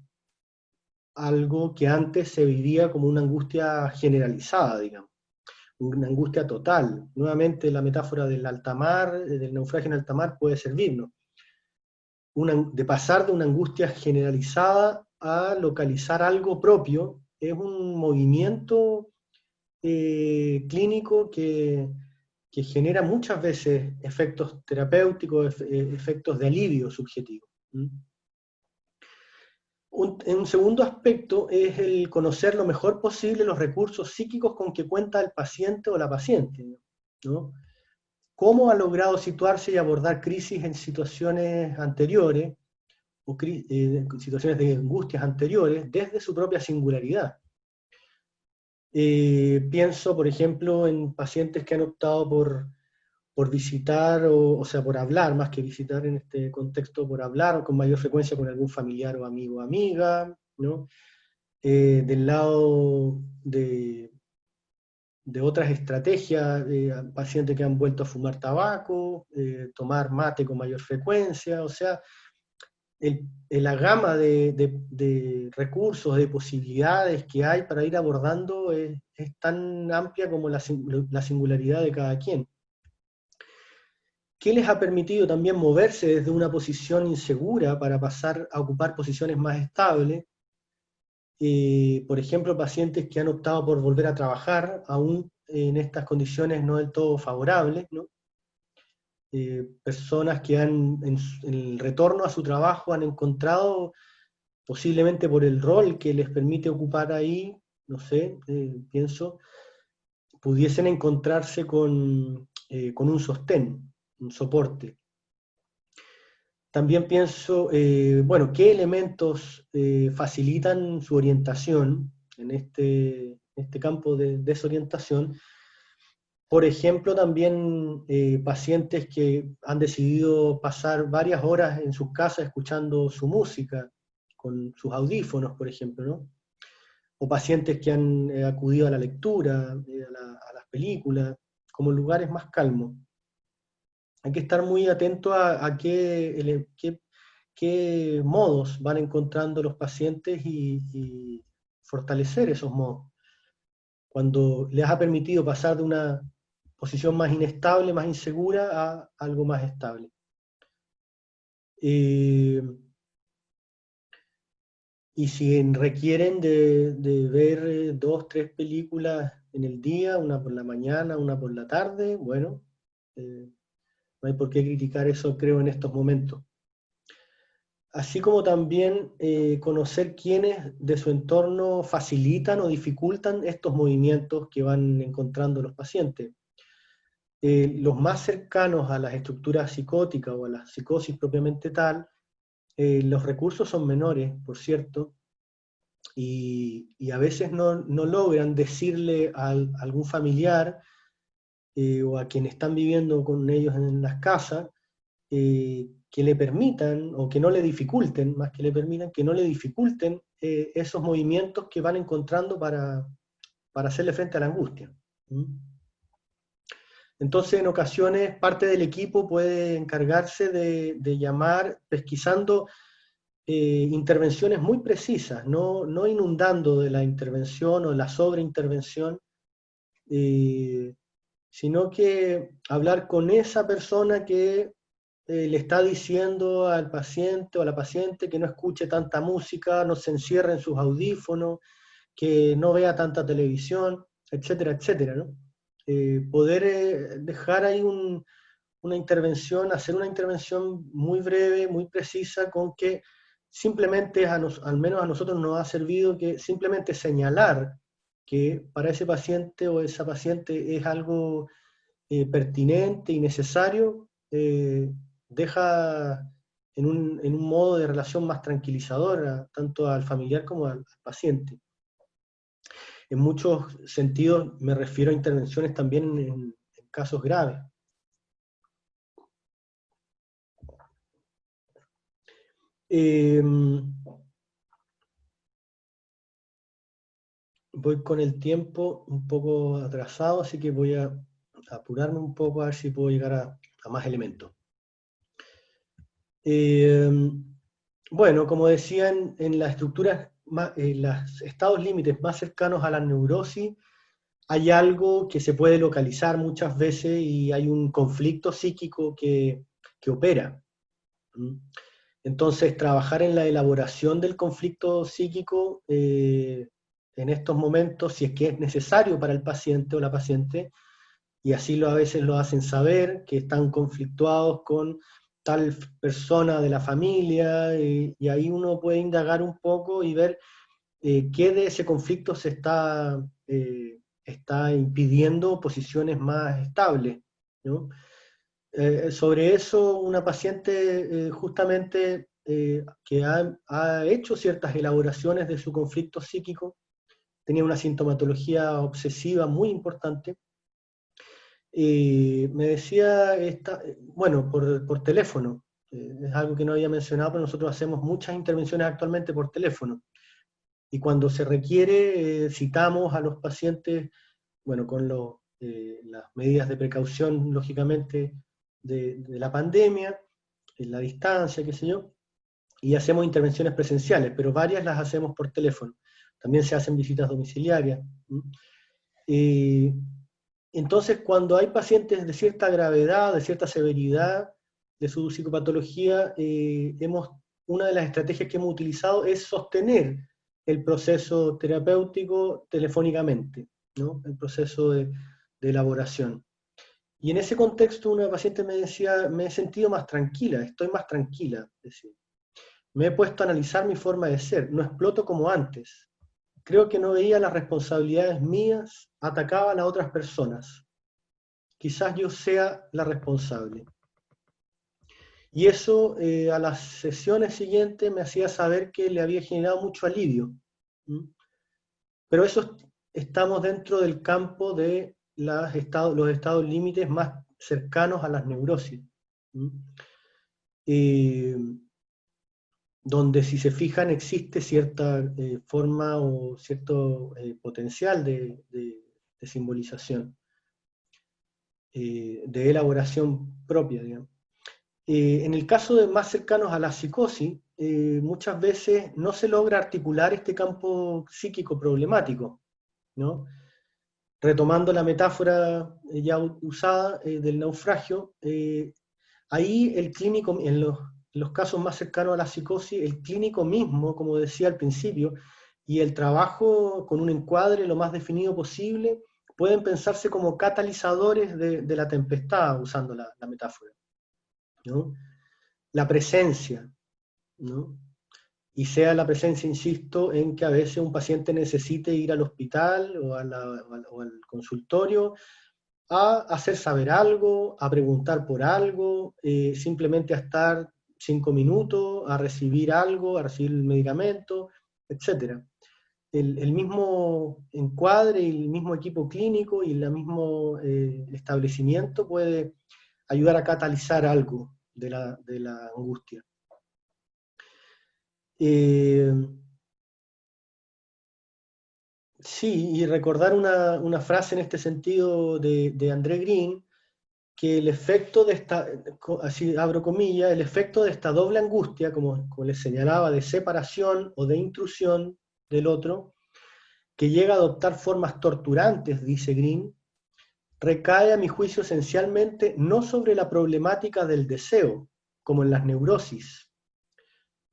algo que antes se vivía como una angustia generalizada, digamos, una angustia total. Nuevamente la metáfora del alta mar, del naufragio en alta mar puede servirnos. De pasar de una angustia generalizada a localizar algo propio, es un movimiento clínico que genera muchas veces efectos terapéuticos, efectos de alivio subjetivo. Un segundo aspecto es el conocer lo mejor posible los recursos psíquicos con que cuenta el paciente o la paciente, ¿no? Cómo ha logrado situarse y abordar crisis en situaciones anteriores, o situaciones de angustias anteriores, desde su propia singularidad. Pienso, por ejemplo, en pacientes que han optado por visitar, o sea, por hablar, más que visitar en este contexto, por hablar con mayor frecuencia con algún familiar o amigo o amiga, ¿no? Del lado de de otras estrategias, pacientes que han vuelto a fumar tabaco, tomar mate con mayor frecuencia, o sea, la gama de recursos, de posibilidades que hay para ir abordando es tan amplia como la singularidad de cada quien. ¿Qué les ha permitido también moverse desde una posición insegura para pasar a ocupar posiciones más estables? Por ejemplo, pacientes que han optado por volver a trabajar, aún en estas condiciones no del todo favorables, ¿no? Personas que en el retorno a su trabajo han encontrado, posiblemente por el rol que les permite ocupar ahí, no sé, pienso, pudiesen encontrarse con un sostén, un soporte. También pienso, bueno, qué elementos facilitan su orientación en este campo de desorientación. Por ejemplo, también pacientes que han decidido pasar varias horas en sus casas escuchando su música, con sus audífonos, por ejemplo, ¿no? O pacientes que han acudido a la lectura, a las películas, como lugares más calmos. Hay que estar muy atento a qué modos van encontrando los pacientes y fortalecer esos modos. Cuando les ha permitido pasar de una posición más inestable, más insegura, a algo más estable. Y si requieren de ver 2, 3 películas en el día, una por la mañana, una por la tarde, bueno, no hay por qué criticar eso, creo, en estos momentos. Así como también conocer quiénes de su entorno facilitan o dificultan estos movimientos que van encontrando los pacientes. Los más cercanos a las estructuras psicóticas o a la psicosis propiamente tal, los recursos son menores, por cierto, y a veces no logran decirle a algún familiar o a quienes están viviendo con ellos en las casas, que le permitan, o que no le dificulten, más que le permitan, que no le dificulten esos movimientos que van encontrando para hacerle frente a la angustia. ¿Mm? Entonces, en ocasiones, parte del equipo puede encargarse de llamar, pesquisando intervenciones muy precisas, no inundando de la intervención o la sobreintervención, sino que hablar con esa persona que le está diciendo al paciente o a la paciente que no escuche tanta música, no se encierre en sus audífonos, que no vea tanta televisión, etcétera, etcétera, ¿no? Poder dejar ahí una intervención, hacer una intervención muy breve, muy precisa, con que simplemente, al menos a nosotros nos ha servido que simplemente señalar que para ese paciente o esa paciente es algo pertinente y necesario, deja en un modo de relación más tranquilizador tanto al familiar como al paciente. En muchos sentidos me refiero a intervenciones también en casos graves. Voy con el tiempo un poco atrasado, así que voy a apurarme un poco a ver si puedo llegar a más elementos. Bueno, como decía, en las estructuras, en los estados límites más cercanos a la neurosis, hay algo que se puede localizar muchas veces y hay un conflicto psíquico que opera. Entonces, trabajar en la elaboración del conflicto psíquico en estos momentos, si es que es necesario para el paciente o la paciente, y así a veces lo hacen saber, que están conflictuados con tal persona de la familia, y ahí uno puede indagar un poco y ver qué de ese conflicto se está impidiendo posiciones más estables, ¿no? Sobre eso, una paciente justamente que ha hecho ciertas elaboraciones de su conflicto psíquico, tenía una sintomatología obsesiva muy importante, me decía, bueno, por teléfono, es algo que no había mencionado, pero nosotros hacemos muchas intervenciones actualmente por teléfono, y cuando se requiere, citamos a los pacientes bueno, con las medidas de precaución, lógicamente, de la pandemia, en la distancia, qué sé yo, y hacemos intervenciones presenciales, pero varias las hacemos por teléfono. También se hacen visitas domiciliarias. Entonces, cuando hay pacientes de cierta gravedad, de cierta severidad de su psicopatología, una de las estrategias que hemos utilizado es sostener el proceso terapéutico telefónicamente, ¿no? El proceso de elaboración. Y en ese contexto una paciente me decía, me he sentido más tranquila, estoy más tranquila, decía. Me he puesto a analizar mi forma de ser, no exploto como antes. Creo que no veía las responsabilidades mías, atacaba a las otras personas. Quizás yo sea la responsable. Y eso a las sesiones siguientes me hacía saber que le había generado mucho alivio. ¿Mm? Pero eso estamos dentro del campo de los estados límites más cercanos a las neurosis. ¿Mm? Eh, donde si se fijan existe cierta forma o cierto potencial de simbolización, de elaboración propia, digamos. En el caso de más cercanos a la psicosis, muchas veces no se logra articular este campo psíquico problemático, ¿no? Retomando la metáfora ya usada del naufragio, ahí el clínico, en los casos más cercanos a la psicosis, el clínico mismo, como decía al principio, y el trabajo con un encuadre lo más definido posible, pueden pensarse como catalizadores de la tempestad, usando la metáfora, ¿no? La presencia, ¿no? Y sea la presencia, insisto, en que a veces un paciente necesite ir al hospital o al consultorio a hacer saber algo, a preguntar por algo, simplemente a estar 5 minutos, a recibir algo, a recibir el medicamento, etc. El mismo encuadre y el mismo equipo clínico y el mismo establecimiento puede ayudar a catalizar algo de la angustia. Eh, sí, y recordar una frase en este sentido de André Green, que el efecto de esta, así abro comillas, el efecto de esta doble angustia, como les señalaba, de separación o de intrusión del otro, que llega a adoptar formas torturantes, dice Green, recae a mi juicio esencialmente no sobre la problemática del deseo, como en las neurosis.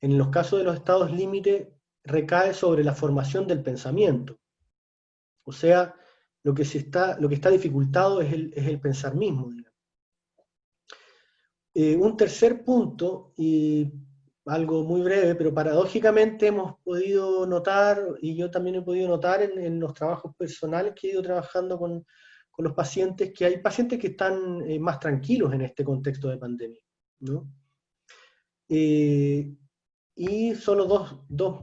En los casos de los estados límite, recae sobre la formación del pensamiento. O sea, lo que está dificultado es el pensar mismo, digamos. Un tercer punto, y algo muy breve, pero paradójicamente hemos podido notar, y yo también he podido notar en los trabajos personales que he ido trabajando con los pacientes, que hay pacientes que están más tranquilos en este contexto de pandemia, ¿no? Y solo dos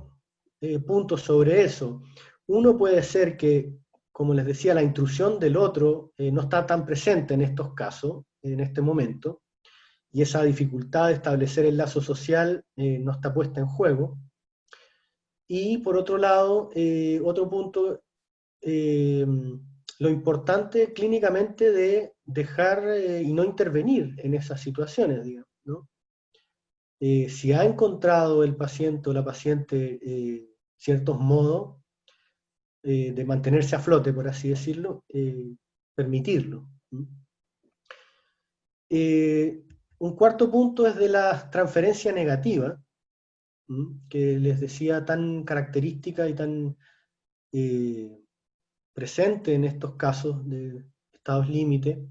puntos sobre eso. Uno puede ser que, como les decía, la intrusión del otro no está tan presente en estos casos, en este momento, y esa dificultad de establecer el lazo social no está puesta en juego. Y por otro lado, otro punto, eh, lo importante clínicamente de dejar y no intervenir en esas situaciones, digamos, ¿no? Si ha encontrado el paciente o la paciente ciertos modos de mantenerse a flote, por así decirlo, permitirlo. Un cuarto punto es de la transferencia negativa, que les decía tan característica y tan presente en estos casos de estados límite,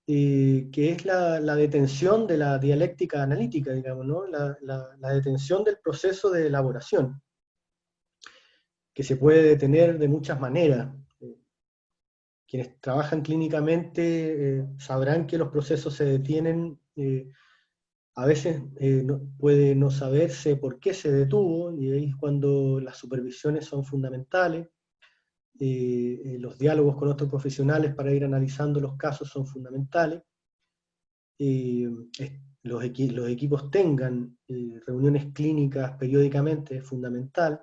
que es la detención de la dialéctica analítica, digamos, ¿no? La detención del proceso de elaboración, que se puede detener de muchas maneras. Quienes trabajan clínicamente sabrán que los procesos se detienen, a veces puede no saberse por qué se detuvo, y ahí es cuando las supervisiones son fundamentales. Los diálogos con otros profesionales para ir analizando los casos son fundamentales. Los equipos tengan reuniones clínicas periódicamente es fundamental,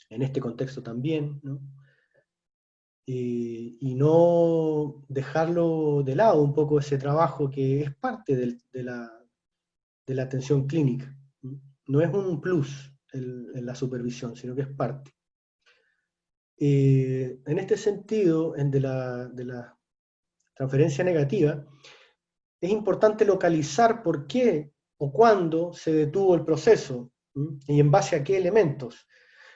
en este contexto también, ¿no? y no dejarlo de lado un poco ese trabajo que es parte de la atención clínica. No es un plus en la supervisión, sino que es parte. En este sentido, de la transferencia negativa, es importante localizar por qué o cuándo se detuvo el proceso, y en base a qué elementos,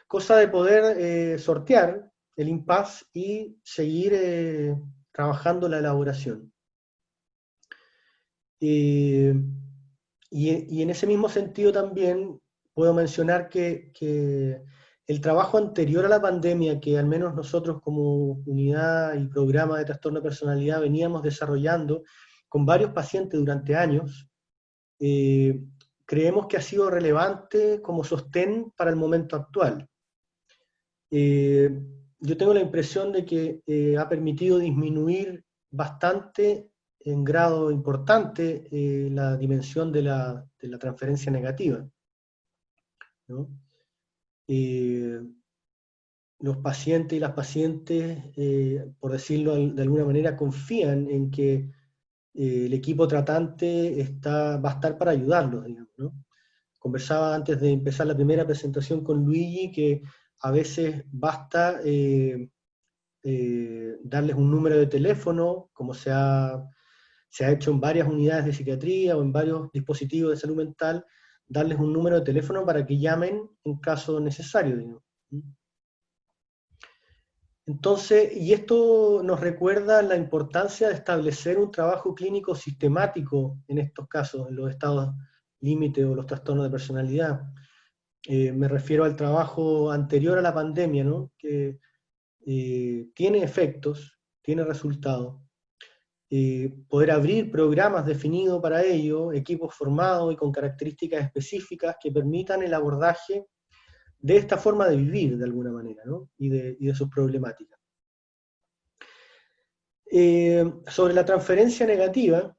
cosa de poder sortear el impasse y seguir trabajando la elaboración. Y en ese mismo sentido también puedo mencionar que el trabajo anterior a la pandemia, que al menos nosotros como unidad y programa de trastorno de personalidad veníamos desarrollando con varios pacientes durante años, creemos que ha sido relevante como sostén para el momento actual. Yo tengo la impresión de que ha permitido disminuir bastante, en grado importante, la dimensión de la transferencia negativa, ¿no? Los pacientes y las pacientes, por decirlo de alguna manera, confían en que el equipo tratante va a estar para ayudarlos, digamos, ¿no? Conversaba antes de empezar la primera presentación con Luigi que a veces basta darles un número de teléfono, como se ha hecho en varias unidades de psiquiatría o en varios dispositivos de salud mental, darles un número de teléfono para que llamen en caso necesario, digamos. Entonces, y esto nos recuerda la importancia de establecer un trabajo clínico sistemático en estos casos, en los estados límite o los trastornos de personalidad. Me refiero al trabajo anterior a la pandemia, ¿no? Que tiene efectos, tiene resultados. Poder abrir programas definidos para ello, equipos formados y con características específicas que permitan el abordaje de esta forma de vivir, de alguna manera, ¿no? y de sus problemáticas. Sobre la transferencia negativa,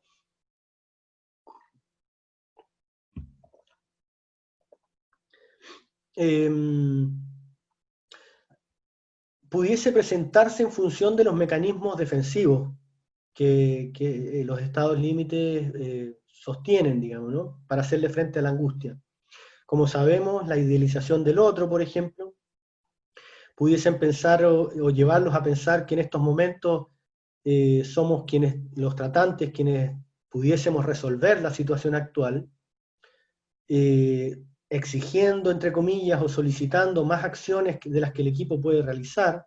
pudiese presentarse en función de los mecanismos defensivos que los estados límites sostienen, digamos, ¿no? Para hacerle frente a la angustia. Como sabemos, la idealización del otro, por ejemplo, pudiesen pensar o llevarlos a pensar que en estos momentos somos los tratantes, quienes pudiésemos resolver la situación actual, exigiendo, entre comillas, o solicitando más acciones de las que el equipo puede realizar,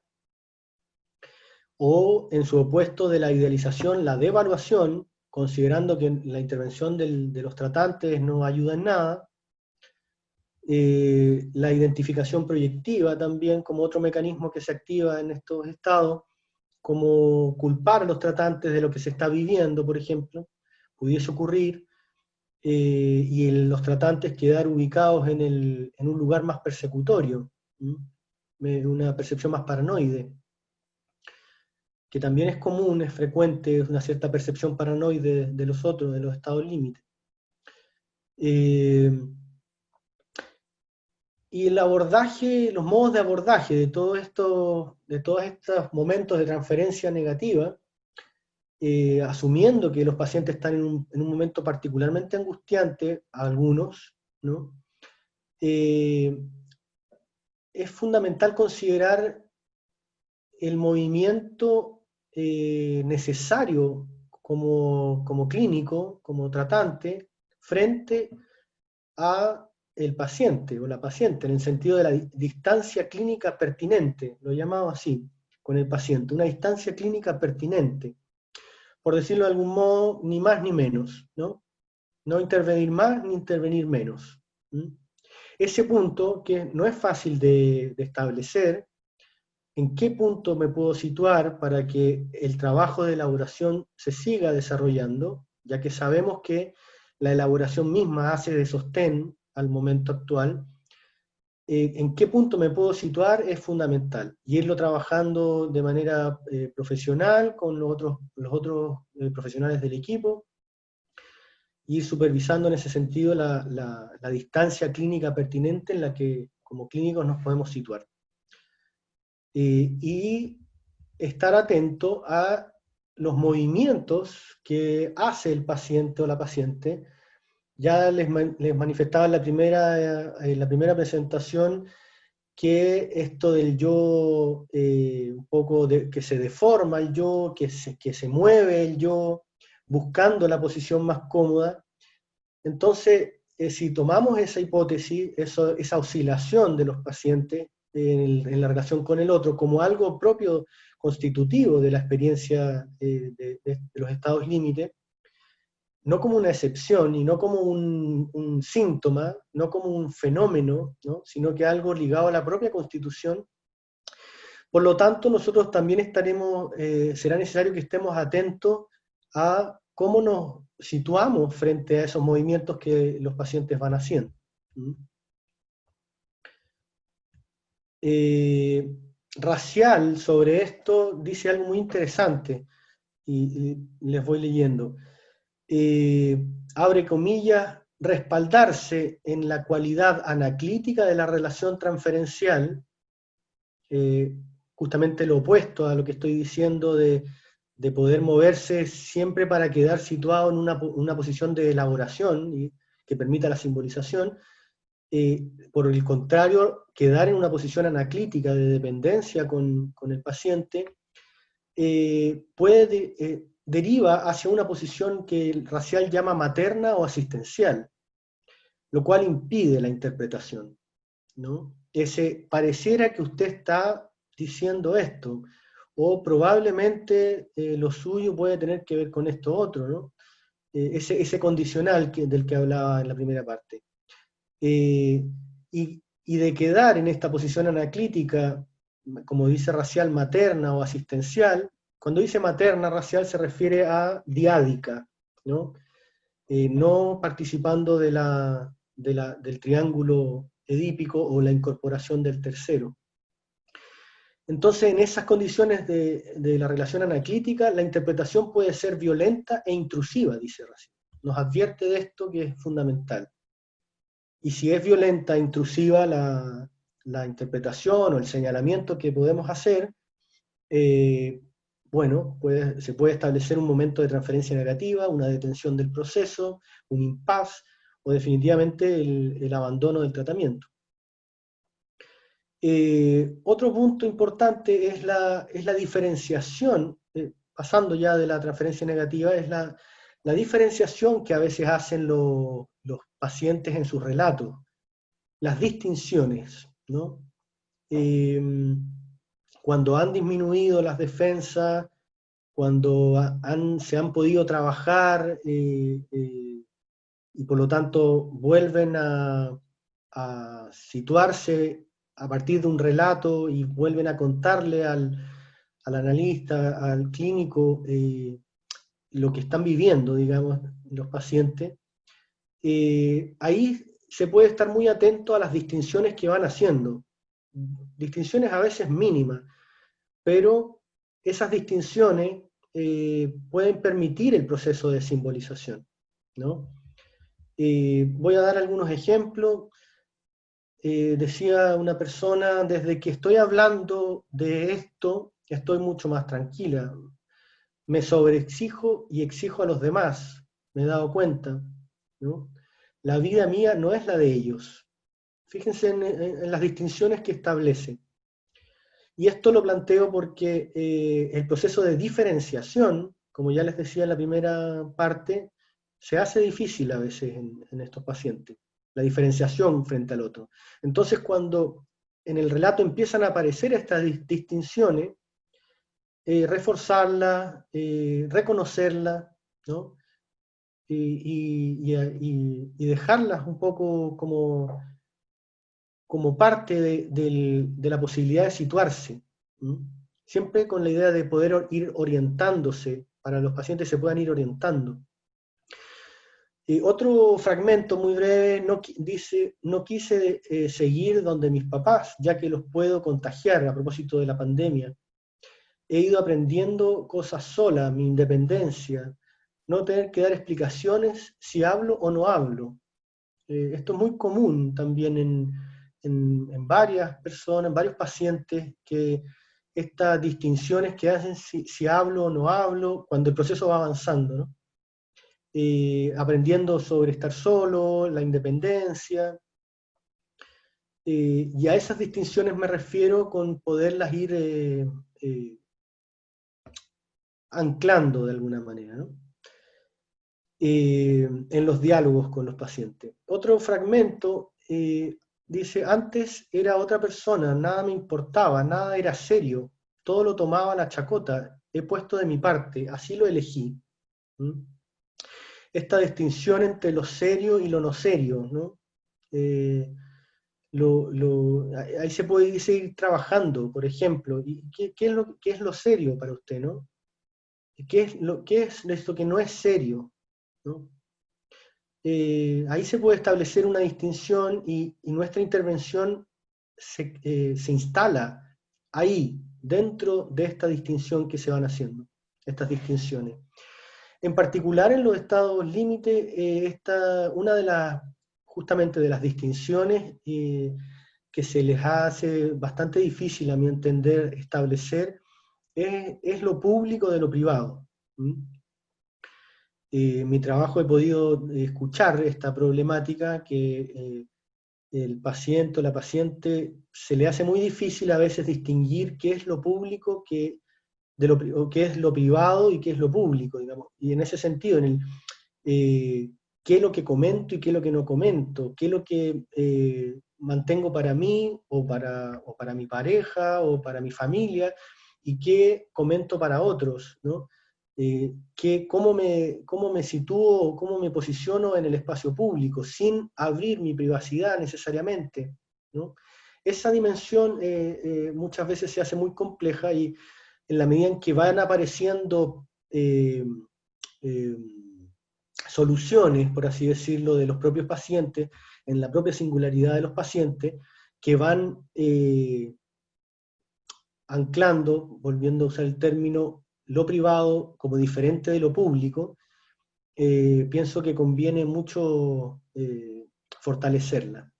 o en su opuesto de la idealización, la devaluación, considerando que la intervención de los tratantes no ayuda en nada, la identificación proyectiva también como otro mecanismo que se activa en estos estados, como culpar a los tratantes de lo que se está viviendo, por ejemplo, pudiese ocurrir, y los tratantes quedar ubicados en un lugar más persecutorio, una percepción más paranoide, que también es común, es frecuente, una cierta percepción paranoide de los otros, de los estados límites. Y el abordaje, los modos de abordaje de todos estos momentos de transferencia negativa, asumiendo que los pacientes están en un momento particularmente angustiante, algunos, ¿no? Es fundamental considerar el movimiento necesario como clínico, como tratante, frente a el paciente o la paciente, en el sentido de la distancia clínica pertinente, lo llamamos así, con el paciente, una distancia clínica pertinente, por decirlo de algún modo, ni más ni menos, ¿no? No intervenir más ni intervenir menos. Ese punto, que no es fácil de establecer, en qué punto me puedo situar para que el trabajo de elaboración se siga desarrollando, ya que sabemos que la elaboración misma hace de sostén al momento actual. En qué punto me puedo situar es fundamental, y irlo trabajando de manera profesional con los otros profesionales del equipo, y ir supervisando en ese sentido la distancia clínica pertinente en la que como clínicos nos podemos situar. Y estar atento a los movimientos que hace el paciente o la paciente. Ya les manifestaba en la primera presentación que esto del yo, un poco que se deforma el yo, que se mueve el yo, buscando la posición más cómoda. Entonces, si tomamos esa hipótesis, esa oscilación de los pacientes en la relación con el otro como algo propio, constitutivo de la experiencia de los estados límite, no como una excepción y no como un síntoma, no como un fenómeno, ¿no? Sino que algo ligado a la propia constitución. Por lo tanto, nosotros también será necesario que estemos atentos a cómo nos situamos frente a esos movimientos que los pacientes van haciendo. Racial sobre esto dice algo muy interesante, y les voy leyendo. Abre comillas, respaldarse en la cualidad anaclítica de la relación transferencial, justamente lo opuesto a lo que estoy diciendo de poder moverse siempre para quedar situado en una posición de elaboración que permita la simbolización. Por el contrario, quedar en una posición anaclítica de dependencia con el paciente deriva hacia una posición que el racial llama materna o asistencial, lo cual impide la interpretación, ¿no? Pareciera que usted está diciendo esto, o probablemente lo suyo puede tener que ver con esto otro, ¿no? Ese condicional del que hablaba en la primera parte. Y de quedar en esta posición anaclítica, como dice racial, materna o asistencial. Cuando dice materna racial se refiere a diádica, ¿no? No participando del triángulo edípico o la incorporación del tercero. Entonces, en esas condiciones de la relación anaclítica, la interpretación puede ser violenta e intrusiva, dice Racial. Nos advierte de esto que es fundamental. Y si es violenta, intrusiva la interpretación o el señalamiento que podemos hacer, bueno, se puede establecer un momento de transferencia negativa, una detención del proceso, un impasse o definitivamente el abandono del tratamiento. Otro punto importante es la diferenciación, pasando ya de la transferencia negativa, es la diferenciación que a veces hacen los pacientes en sus relatos, las distinciones, ¿no? Cuando han disminuido las defensas, cuando se han podido trabajar y por lo tanto vuelven a situarse a partir de un relato y vuelven a contarle al analista, al clínico, lo que están viviendo, digamos, los pacientes, ahí se puede estar muy atento a las distinciones que van haciendo. Distinciones a veces mínimas, pero esas distinciones pueden permitir el proceso de simbolización, ¿no? Voy a dar algunos ejemplos. Decía una persona, desde que estoy hablando de esto, estoy mucho más tranquila. Me sobreexijo y exijo a los demás, me he dado cuenta, ¿no? La vida mía no es la de ellos. Fíjense en las distinciones que establece. Y esto lo planteo porque el proceso de diferenciación, como ya les decía en la primera parte, se hace difícil a veces en estos pacientes, la diferenciación frente al otro. Entonces, cuando en el relato empiezan a aparecer estas distinciones, reforzarlas, reconocerlas, ¿no? Y dejarlas un poco como parte de la posibilidad de situarse, ¿sí? Siempre con la idea de poder ir orientándose, para los pacientes se puedan ir orientando. Otro fragmento muy breve dice, no quise seguir donde mis papás, ya que los puedo contagiar a propósito de la pandemia. He ido aprendiendo cosas sola, mi independencia, no tener que dar explicaciones si hablo o no hablo. Esto es muy común también en varias personas, en varios pacientes que estas distinciones que hacen si hablo o no hablo, cuando el proceso va avanzando, ¿no? Aprendiendo sobre estar solo, la independencia, y a esas distinciones me refiero con poderlas ir anclando de alguna manera, ¿no? En los diálogos con los pacientes. Otro fragmento dice, antes era otra persona, nada me importaba, nada era serio, todo lo tomaba a la chacota, he puesto de mi parte, así lo elegí. ¿Mm? Esta distinción entre lo serio y lo no serio, ¿no? Ahí se puede seguir trabajando, por ejemplo, ¿y qué es lo serio para usted, ¿no? ¿Qué es esto que no es serio, ¿no? Ahí se puede establecer una distinción y nuestra intervención se instala ahí, dentro de esta distinción que se van haciendo, estas distinciones. En particular en los estados límite, una de las, justamente de las distinciones que se les hace bastante difícil, a mi entender, establecer, es lo público de lo privado. Mi trabajo he podido escuchar esta problemática que el paciente o la paciente se le hace muy difícil a veces distinguir qué es lo público o qué es lo privado y qué es lo público, digamos. Y en ese sentido, qué es lo que comento y qué es lo que no comento, qué es lo que mantengo para mí o para mi pareja o para mi familia y qué comento para otros, ¿no? Cómo me sitúo, cómo me posiciono en el espacio público, sin abrir mi privacidad necesariamente, ¿no? Esa dimensión muchas veces se hace muy compleja y en la medida en que van apareciendo eh, soluciones, por así decirlo, de los propios pacientes, en la propia singularidad de los pacientes, que van anclando, volviendo a usar el término, lo privado como diferente de lo público, pienso que conviene mucho fortalecerla.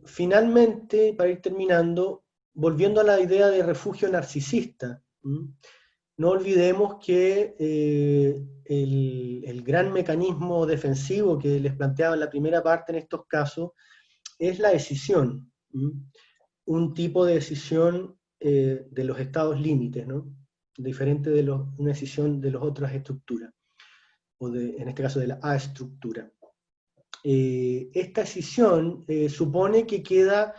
Finalmente, para ir terminando, volviendo a la idea de refugio narcisista, no olvidemos que el gran mecanismo defensivo que les planteaba en la primera parte en estos casos es la decisión, un tipo de decisión de los estados límites, ¿no? Diferente de una decisión de las otras estructuras, en este caso de la A estructura. Esta decisión supone que queda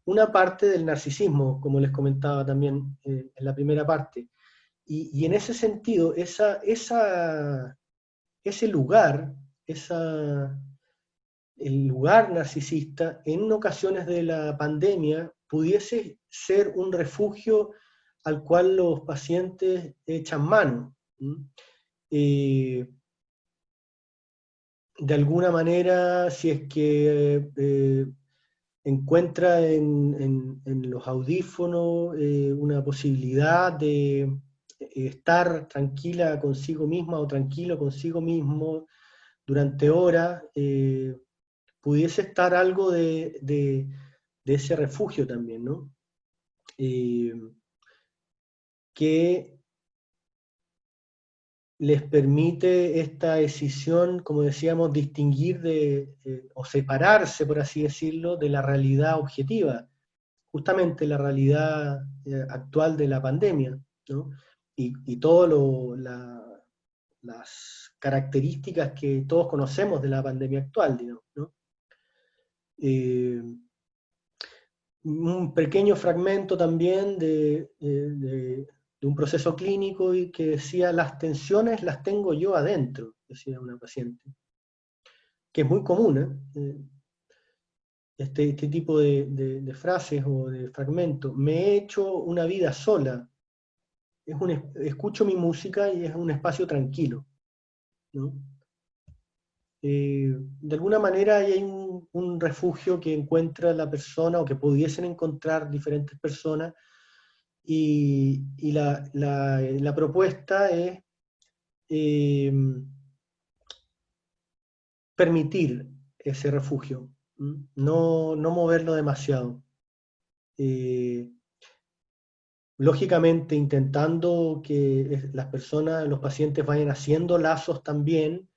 una parte del narcisismo, como les comentaba también en la primera parte, y en ese sentido, ese lugar, el lugar narcisista, en ocasiones de la pandemia, pudiese ser un refugio al cual los pacientes echan mano. De alguna manera, si es que encuentra en los audífonos una posibilidad de estar tranquila consigo misma o tranquilo consigo mismo durante horas, pudiese estar algo de ese refugio también, ¿no? Que les permite esta decisión, como decíamos, distinguir o separarse, por así decirlo, de la realidad objetiva, justamente la realidad actual de la pandemia, ¿no? Y todas las características que todos conocemos de la pandemia actual, digamos, ¿no? Un pequeño fragmento también de un proceso clínico y que decía, las tensiones las tengo yo adentro, decía una paciente, que es muy común, ¿eh? Este tipo de frases o de fragmentos. Me he hecho una vida sola, escucho mi música y es un espacio tranquilo, ¿no? De alguna manera ahí hay un refugio que encuentra la persona o que pudiesen encontrar diferentes personas y la propuesta es eh, permitir ese refugio, no moverlo demasiado. lógicamente intentando que las personas, los pacientes vayan haciendo lazos también.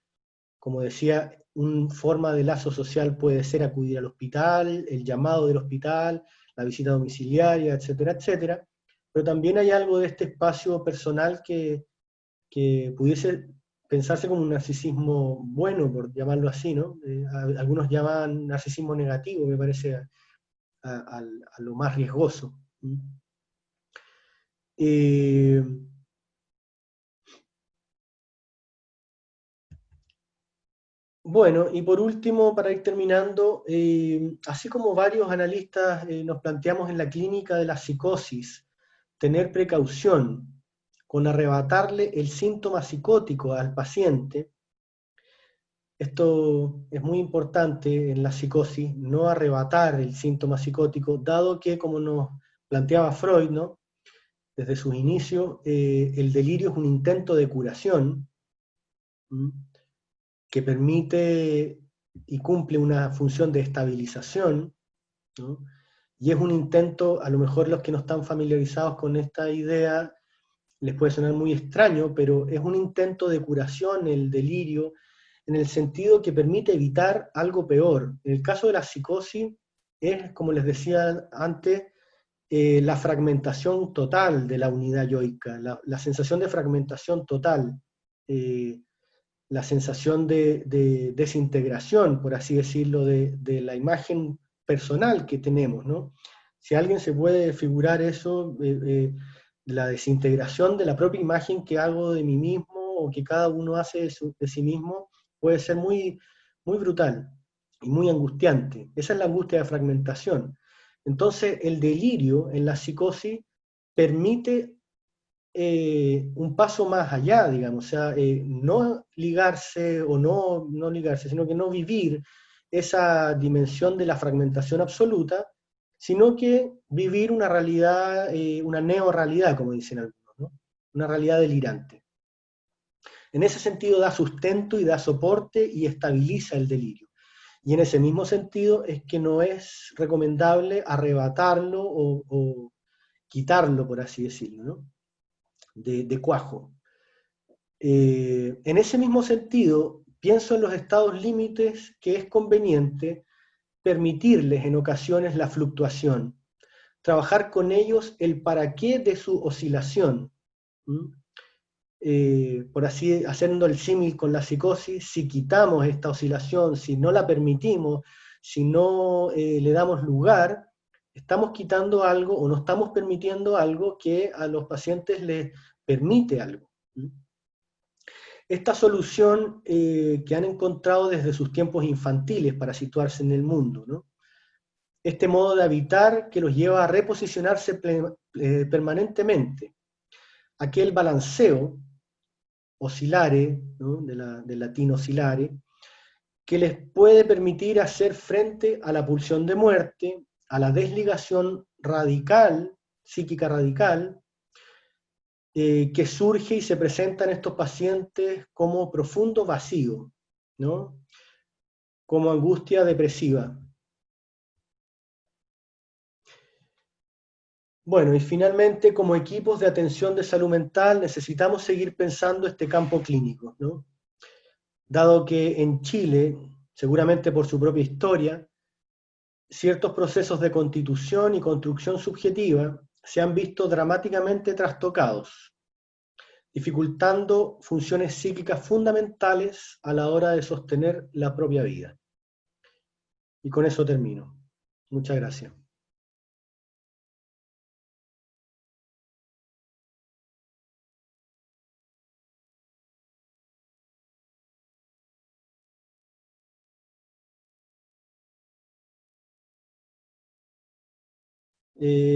Como decía, una forma de lazo social puede ser acudir al hospital, el llamado del hospital, la visita domiciliaria, etcétera, etcétera. Pero también hay algo de este espacio personal que pudiese pensarse como un narcisismo bueno, por llamarlo así, ¿no? Algunos llaman narcisismo negativo, me parece a lo más riesgoso. Eh, Bueno, y por último, para ir terminando, así como varios analistas nos planteamos en la clínica de la psicosis, tener precaución con arrebatarle el síntoma psicótico al paciente. Esto es muy importante en la psicosis, no arrebatar el síntoma psicótico, dado que, como nos planteaba Freud, ¿no? Desde sus inicios, el delirio es un intento de curación, ¿m? Que permite y cumple una función de estabilización, ¿no? Y es un intento, a lo mejor los que no están familiarizados con esta idea, les puede sonar muy extraño, pero es un intento de curación, el delirio, en el sentido que permite evitar algo peor. En el caso de la psicosis, es, como les decía antes, la fragmentación total de la unidad yoica, la sensación de fragmentación total, la sensación de desintegración, por así decirlo, de la imagen personal que tenemos, ¿no? Si alguien se puede figurar eso, la desintegración de la propia imagen que hago de mí mismo o que cada uno hace de sí mismo, puede ser muy, muy brutal y muy angustiante. Esa es la angustia de fragmentación. Entonces, el delirio en la psicosis permite un paso más allá, digamos, o sea, no ligarse o no ligarse, sino que no vivir esa dimensión de la fragmentación absoluta, sino que vivir una realidad, una neorrealidad, como dicen algunos, ¿no? Una realidad delirante. En ese sentido da sustento y da soporte y estabiliza el delirio. Y en ese mismo sentido es que no es recomendable arrebatarlo o quitarlo, por así decirlo, ¿no? De cuajo. En ese mismo sentido, pienso en los estados límites que es conveniente permitirles en ocasiones la fluctuación, trabajar con ellos el para qué de su oscilación. Por así haciendo el símil con la psicosis, si quitamos esta oscilación, si no la permitimos, si no le damos lugar, estamos quitando algo o no estamos permitiendo algo que a los pacientes les permite algo. Esta solución que han encontrado desde sus tiempos infantiles para situarse en el mundo, ¿no? Este modo de habitar que los lleva a reposicionarse permanentemente. Aquel balanceo, oscilare, ¿no? Del latín oscilare, que les puede permitir hacer frente a la pulsión de muerte, a la desligación radical, psíquica radical, que surge y se presenta en estos pacientes como profundo vacío, ¿no? Como angustia depresiva. Bueno, y finalmente, como equipos de atención de salud mental, necesitamos seguir pensando este campo clínico, ¿no? Dado que en Chile, seguramente por su propia historia, ciertos procesos de constitución y construcción subjetiva se han visto dramáticamente trastocados, dificultando funciones psíquicas fundamentales a la hora de sostener la propia vida. Y con eso termino. Muchas gracias.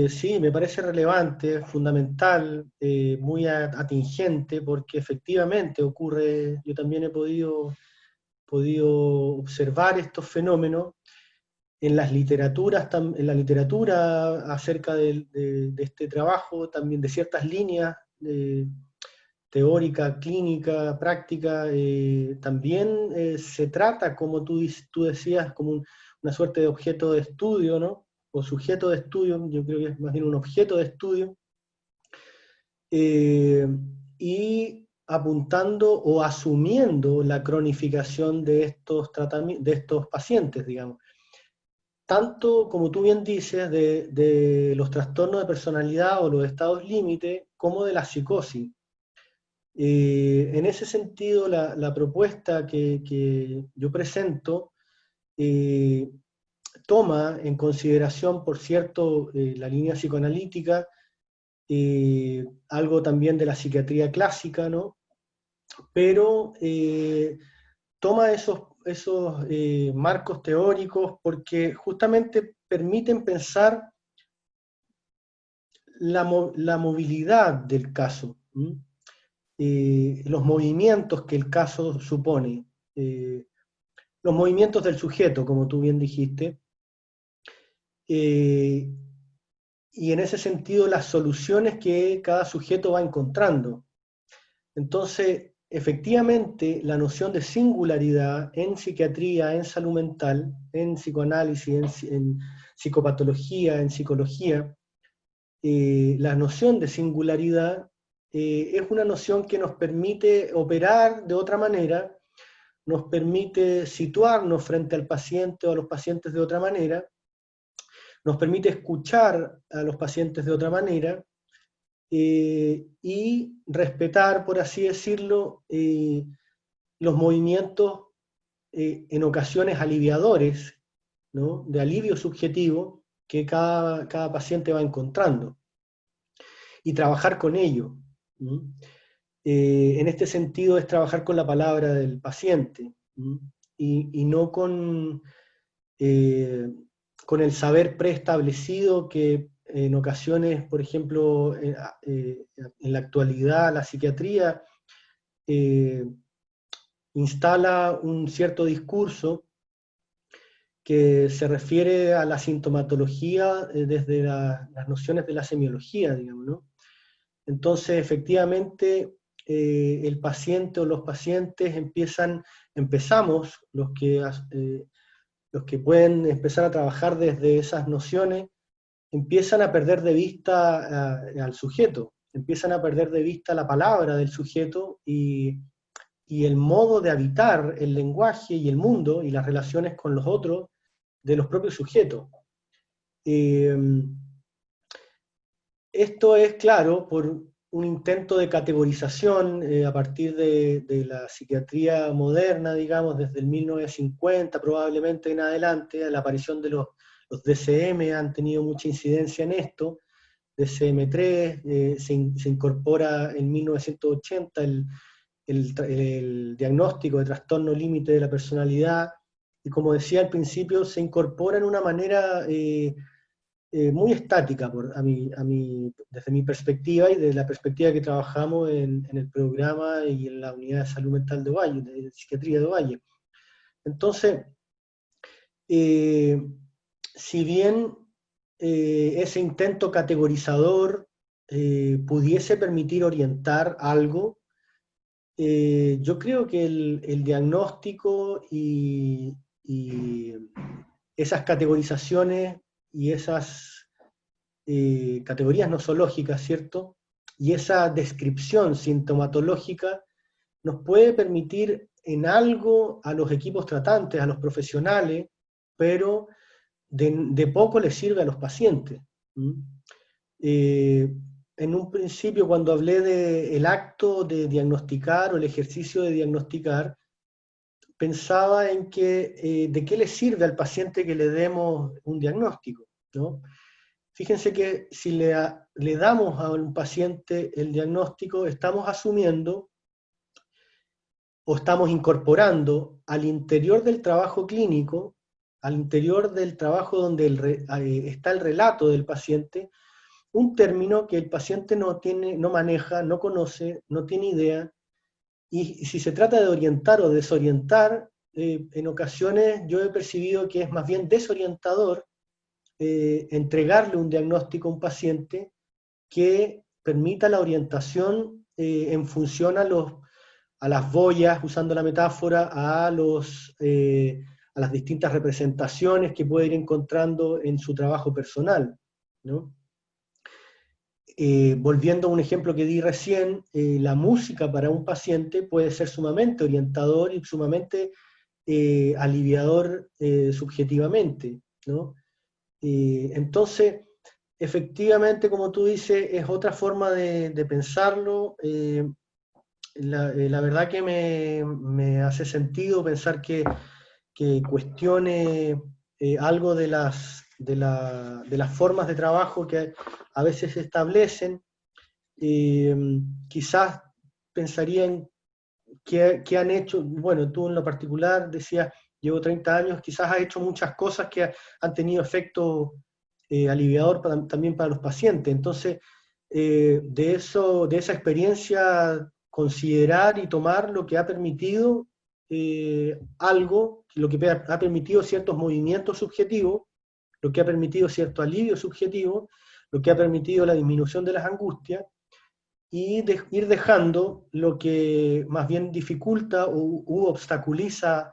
Sí, me parece relevante, fundamental, muy atingente, porque efectivamente ocurre, yo también he podido observar estos fenómenos en las literaturas, en la literatura acerca de este trabajo, también de ciertas líneas teórica, clínica, práctica, también se trata, como tú decías, como una suerte de objeto de estudio, ¿no? o sujeto de estudio, yo creo que es más bien un objeto de estudio, y apuntando o asumiendo la cronificación de estos pacientes, digamos. Tanto, como tú bien dices, de los trastornos de personalidad o los estados límite, como de la psicosis. En ese sentido, la propuesta que yo presento toma en consideración, por cierto, la línea psicoanalítica, algo también de la psiquiatría clásica, ¿no? Pero toma esos marcos teóricos porque justamente permiten pensar la movilidad del caso, los movimientos que el caso supone, los movimientos del sujeto, como tú bien dijiste, y en ese sentido las soluciones que cada sujeto va encontrando. Entonces, efectivamente, la noción de singularidad en psiquiatría, en salud mental, en psicoanálisis, en psicopatología, en psicología, la noción de singularidad es una noción que nos permite operar de otra manera, nos permite situarnos frente al paciente o a los pacientes de otra manera, nos permite escuchar a los pacientes de otra manera, y respetar, por así decirlo, los movimientos en ocasiones aliviadores, ¿no? De alivio subjetivo que cada paciente va encontrando, y trabajar con ello, ¿no? En este sentido es trabajar con la palabra del paciente, ¿no? Y no con el saber preestablecido que en ocasiones, por ejemplo, en la actualidad la psiquiatría instala un cierto discurso que se refiere a la sintomatología desde las nociones de la semiología, digamos, ¿no? Entonces, efectivamente, el paciente o los pacientes empezamos, los que pueden empezar a trabajar desde esas nociones, empiezan a perder de vista al sujeto, empiezan a perder de vista la palabra del sujeto y el modo de habitar el lenguaje y el mundo y las relaciones con los otros de los propios sujetos. Esto es, claro, por un intento de categorización a partir de la psiquiatría moderna, digamos, desde el 1950 probablemente en adelante, la aparición de los DSM han tenido mucha incidencia en esto. DSM-3, se incorpora en 1980 el diagnóstico de trastorno límite de la personalidad, y como decía al principio, se incorpora en una manera muy estática desde mi perspectiva y desde la perspectiva que trabajamos en el programa y en la unidad de salud mental de Ovalle, de psiquiatría de Ovalle. Entonces, si bien ese intento categorizador pudiese permitir orientar algo, yo creo que el diagnóstico y esas categorizaciones y esas categorías nosológicas, ¿cierto? Y esa descripción sintomatológica nos puede permitir en algo a los equipos tratantes, a los profesionales, pero de poco les sirve a los pacientes. En un principio, cuando hablé del acto de diagnosticar o el ejercicio de diagnosticar, pensaba en que de qué le sirve al paciente que le demos un diagnóstico, ¿no? Fíjense que si le damos a un paciente el diagnóstico, estamos asumiendo o estamos incorporando al interior del trabajo clínico, al interior del trabajo donde está el relato del paciente, un término que el paciente no maneja, no conoce, no tiene idea, y si se trata de orientar o desorientar, en ocasiones yo he percibido que es más bien desorientador entregarle un diagnóstico a un paciente que permita la orientación en función a las boyas, usando la metáfora, a las distintas representaciones que puede ir encontrando en su trabajo personal, ¿no? Volviendo a un ejemplo que di recién, la música para un paciente puede ser sumamente orientador y sumamente aliviador subjetivamente, ¿no? Entonces, efectivamente, como tú dices, es otra forma de pensarlo. La verdad que me hace sentido pensar que cuestione algo de las formas de trabajo que a veces se establecen. Quizás pensaría en qué han hecho, bueno, tú en lo particular decías, llevo 30 años, quizás has hecho muchas cosas que han tenido efecto aliviador también para los pacientes. Entonces, de esa experiencia, considerar y tomar lo que ha permitido lo que ha permitido ciertos movimientos subjetivos, lo que ha permitido cierto alivio subjetivo, lo que ha permitido la disminución de las angustias, y ir dejando lo que más bien dificulta u obstaculiza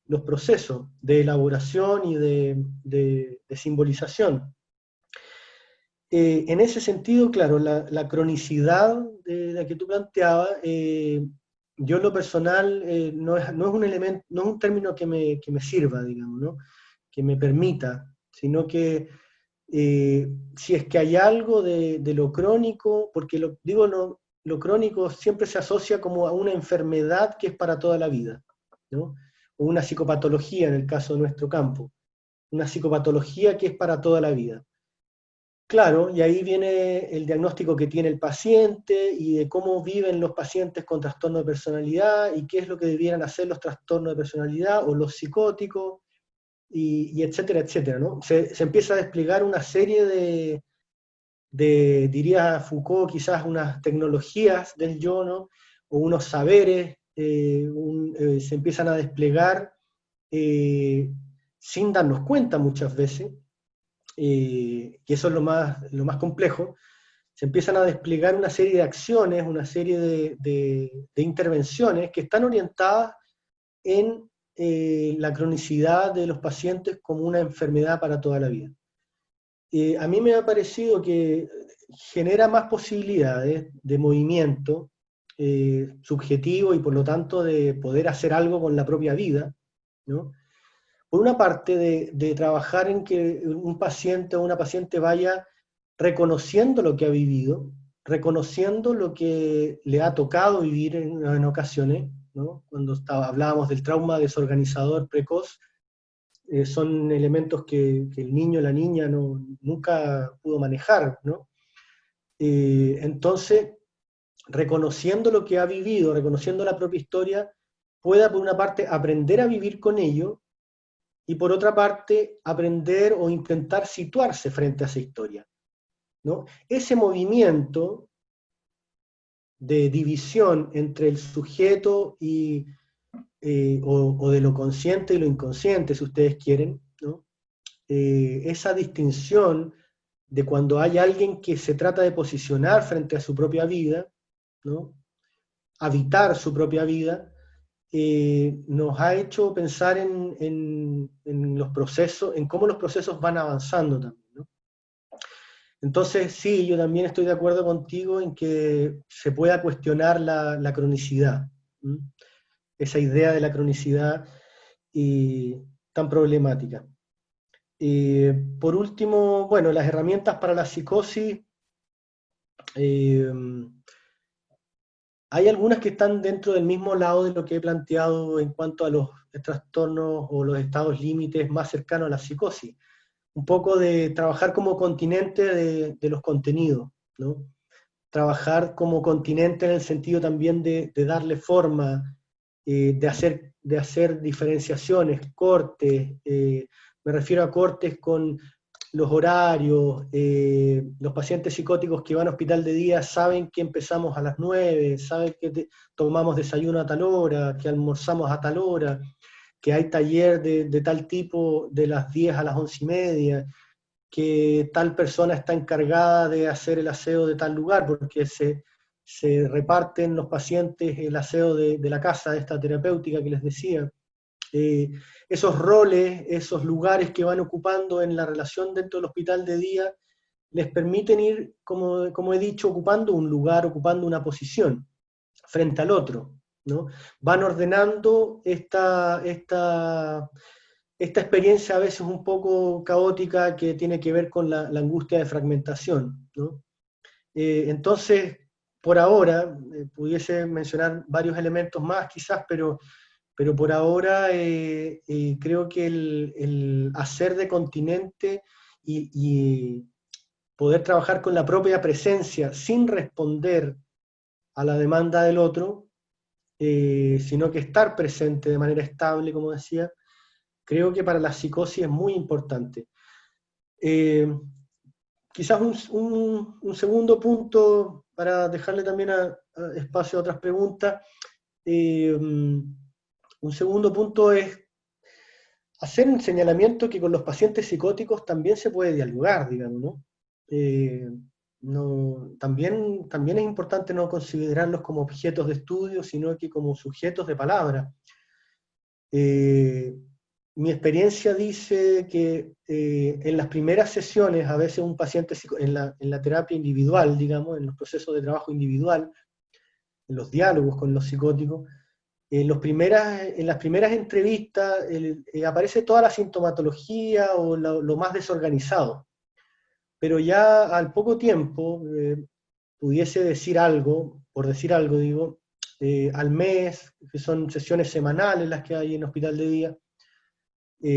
los procesos de elaboración y de simbolización. En ese sentido, claro, la cronicidad de la que tú planteabas, yo en lo personal no es un elemento, no es un término que me sirva, digamos, ¿no? Que me permita, sino que si es que hay algo de lo crónico, porque lo crónico siempre se asocia como a una enfermedad que es para toda la vida, ¿no? O una psicopatología en el caso de nuestro campo, una psicopatología que es para toda la vida. Claro, y ahí viene el diagnóstico que tiene el paciente y de cómo viven los pacientes con trastorno de personalidad y qué es lo que debieran hacer los trastornos de personalidad o los psicóticos, y etcétera, etcétera, ¿no? Se empieza a desplegar una serie diría Foucault, quizás unas tecnologías del yo, ¿no? O unos saberes, se empiezan a desplegar sin darnos cuenta muchas veces, y eso es lo más complejo. Se empiezan a desplegar una serie de acciones, una serie de intervenciones que están orientadas en la cronicidad de los pacientes como una enfermedad para toda la vida. A mí me ha parecido que genera más posibilidades de movimiento subjetivo y por lo tanto de poder hacer algo con la propia vida, ¿no? Por una parte, de trabajar en que un paciente o una paciente vaya reconociendo lo que ha vivido, reconociendo lo que le ha tocado vivir en ocasiones, ¿no? Cuando hablábamos del trauma desorganizador precoz, son elementos que el niño o la niña nunca pudo manejar, ¿no? Entonces, reconociendo lo que ha vivido, reconociendo la propia historia, pueda por una parte aprender a vivir con ello y por otra parte aprender o intentar situarse frente a esa historia, ¿no? Ese movimiento de división entre el sujeto o de lo consciente y lo inconsciente, si ustedes quieren, ¿no? Esa distinción de cuando hay alguien que se trata de posicionar frente a su propia vida, ¿no? Habitar su propia vida, nos ha hecho pensar en los procesos, en cómo los procesos van avanzando también, ¿no? Entonces, sí, yo también estoy de acuerdo contigo en que se pueda cuestionar la cronicidad, ¿m? Esa idea de la cronicidad tan problemática. Por último, bueno, las herramientas para la psicosis, eh, hay algunas que están dentro del mismo lado de lo que he planteado en cuanto a los trastornos o los estados límites más cercanos a la psicosis. Un poco de trabajar como continente de los contenidos, ¿no? Trabajar como continente en el sentido también de darle forma, de hacer diferenciaciones, cortes, me refiero a cortes con los horarios, los pacientes psicóticos que van a hospital de día saben que empezamos a las 9, saben que tomamos desayuno a tal hora, que almorzamos a tal hora, que hay taller de tal tipo de las 10 a las 11:30, que tal persona está encargada de hacer el aseo de tal lugar, porque se reparten los pacientes el aseo de la casa, de esta terapéutica que les decía. eh, esos roles, esos lugares que van ocupando en la relación dentro del hospital de día, les permiten ir, como he dicho, ocupando un lugar, ocupando una posición frente al otro, ¿no? Van ordenando esta experiencia a veces un poco caótica que tiene que ver con la angustia de fragmentación, ¿no? Entonces, por ahora, pudiese mencionar varios elementos más quizás, pero por ahora creo que el hacer de continente y poder trabajar con la propia presencia sin responder a la demanda del otro, sino que estar presente de manera estable, como decía, creo que para la psicosis es muy importante. Eh, Quizás un segundo punto para dejarle también espacio a otras preguntas. Un segundo punto es hacer un señalamiento que con los pacientes psicóticos también se puede dialogar, digamos, ¿no? Eh, también es importante no considerarlos como objetos de estudio, sino que como sujetos de palabra. Eh, Mi experiencia dice que en las primeras sesiones, a veces un paciente en la terapia individual, digamos, en los procesos de trabajo individual, en los diálogos con los psicóticos, en las primeras entrevistas aparece toda la sintomatología o lo más desorganizado, pero ya al poco tiempo pudiese decir algo, por decir algo digo, al mes, que son sesiones semanales las que hay en hospital de día,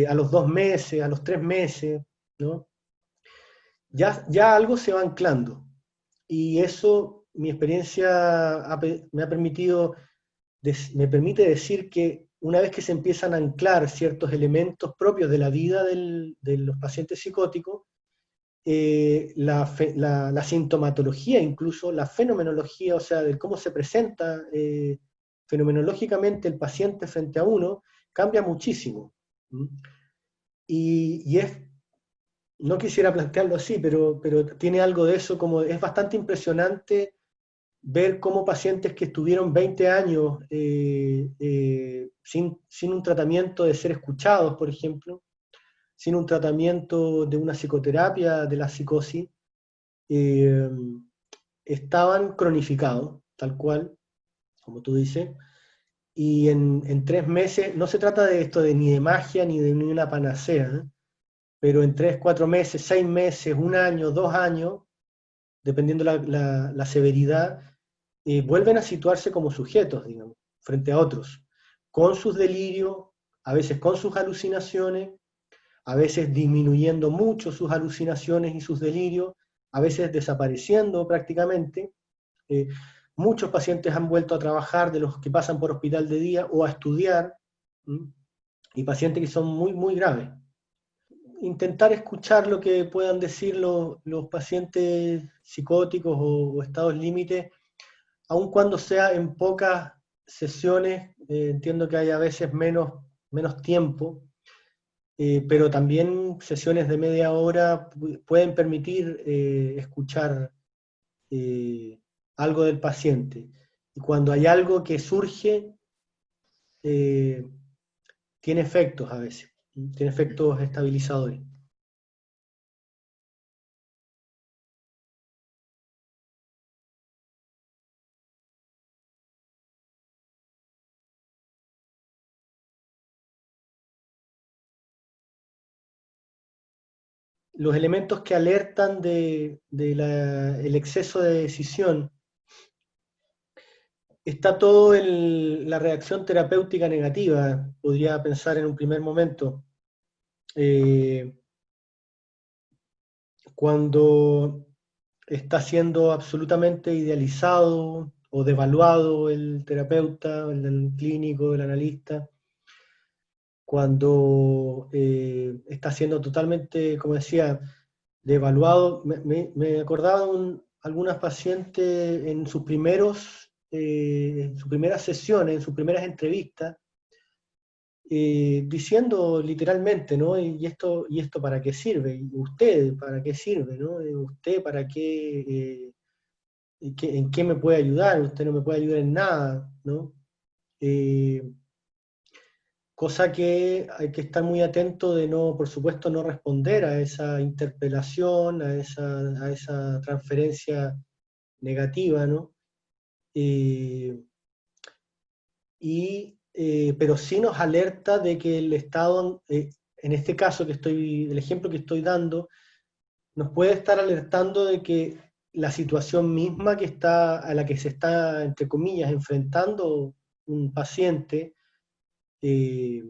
a los 2 meses, a los 3 meses, ¿no? Ya algo se va anclando. Y eso, mi experiencia me ha permitido, me permite decir que una vez que se empiezan a anclar ciertos elementos propios de la vida de los pacientes psicóticos, la sintomatología, incluso la fenomenología, o sea, de cómo se presenta fenomenológicamente el paciente frente a uno, cambia muchísimo. ¿Mm? Y no quisiera plantearlo así, pero tiene algo de eso, como es bastante impresionante ver cómo pacientes que estuvieron 20 años sin un tratamiento de ser escuchados, por ejemplo, sin un tratamiento de una psicoterapia de la psicosis, eh, estaban cronificados, tal cual, como tú dices, y en 3 meses, no se trata de esto de ni de magia ni de ni una panacea, ¿eh? Pero en 3, 4 meses, 6 meses, un año, 2 años, dependiendo la severidad, vuelven a situarse como sujetos, digamos, frente a otros, con sus delirios, a veces con sus alucinaciones, a veces disminuyendo mucho sus alucinaciones y sus delirios, a veces desapareciendo prácticamente. Eh, Muchos pacientes han vuelto a trabajar de los que pasan por hospital de día o a estudiar, ¿m? Y pacientes que son muy, muy graves. Intentar escuchar lo que puedan decir los pacientes psicóticos o estados límite, aun cuando sea en pocas sesiones, entiendo que hay a veces menos tiempo, pero también sesiones de media hora pueden permitir escuchar eh, algo del paciente. Y cuando hay algo que surge, eh, tiene efectos a veces, tiene efectos estabilizadores. Los elementos que alertan el exceso de decisión, está todo la reacción terapéutica negativa, podría pensar en un primer momento. Eh, Cuando está siendo absolutamente idealizado o devaluado el terapeuta, el clínico, el analista, cuando está siendo totalmente, como decía, devaluado. Me acordaba de algunas pacientes en sus primeras sesiones, en sus primeras entrevistas, diciendo literalmente, ¿no? Y esto para qué sirve? ¿Y usted para qué sirve? ¿No? ¿Usted para qué? ¿En qué me puede ayudar? Usted no me puede ayudar en nada, ¿no? Eh, cosa que hay que estar muy atento de no, por supuesto, no responder a esa interpelación, a esa transferencia negativa, ¿no? Pero sí nos alerta de que el Estado, en este caso el ejemplo que estoy dando, nos puede estar alertando de que la situación misma a la que se está, entre comillas, enfrentando un paciente, eh,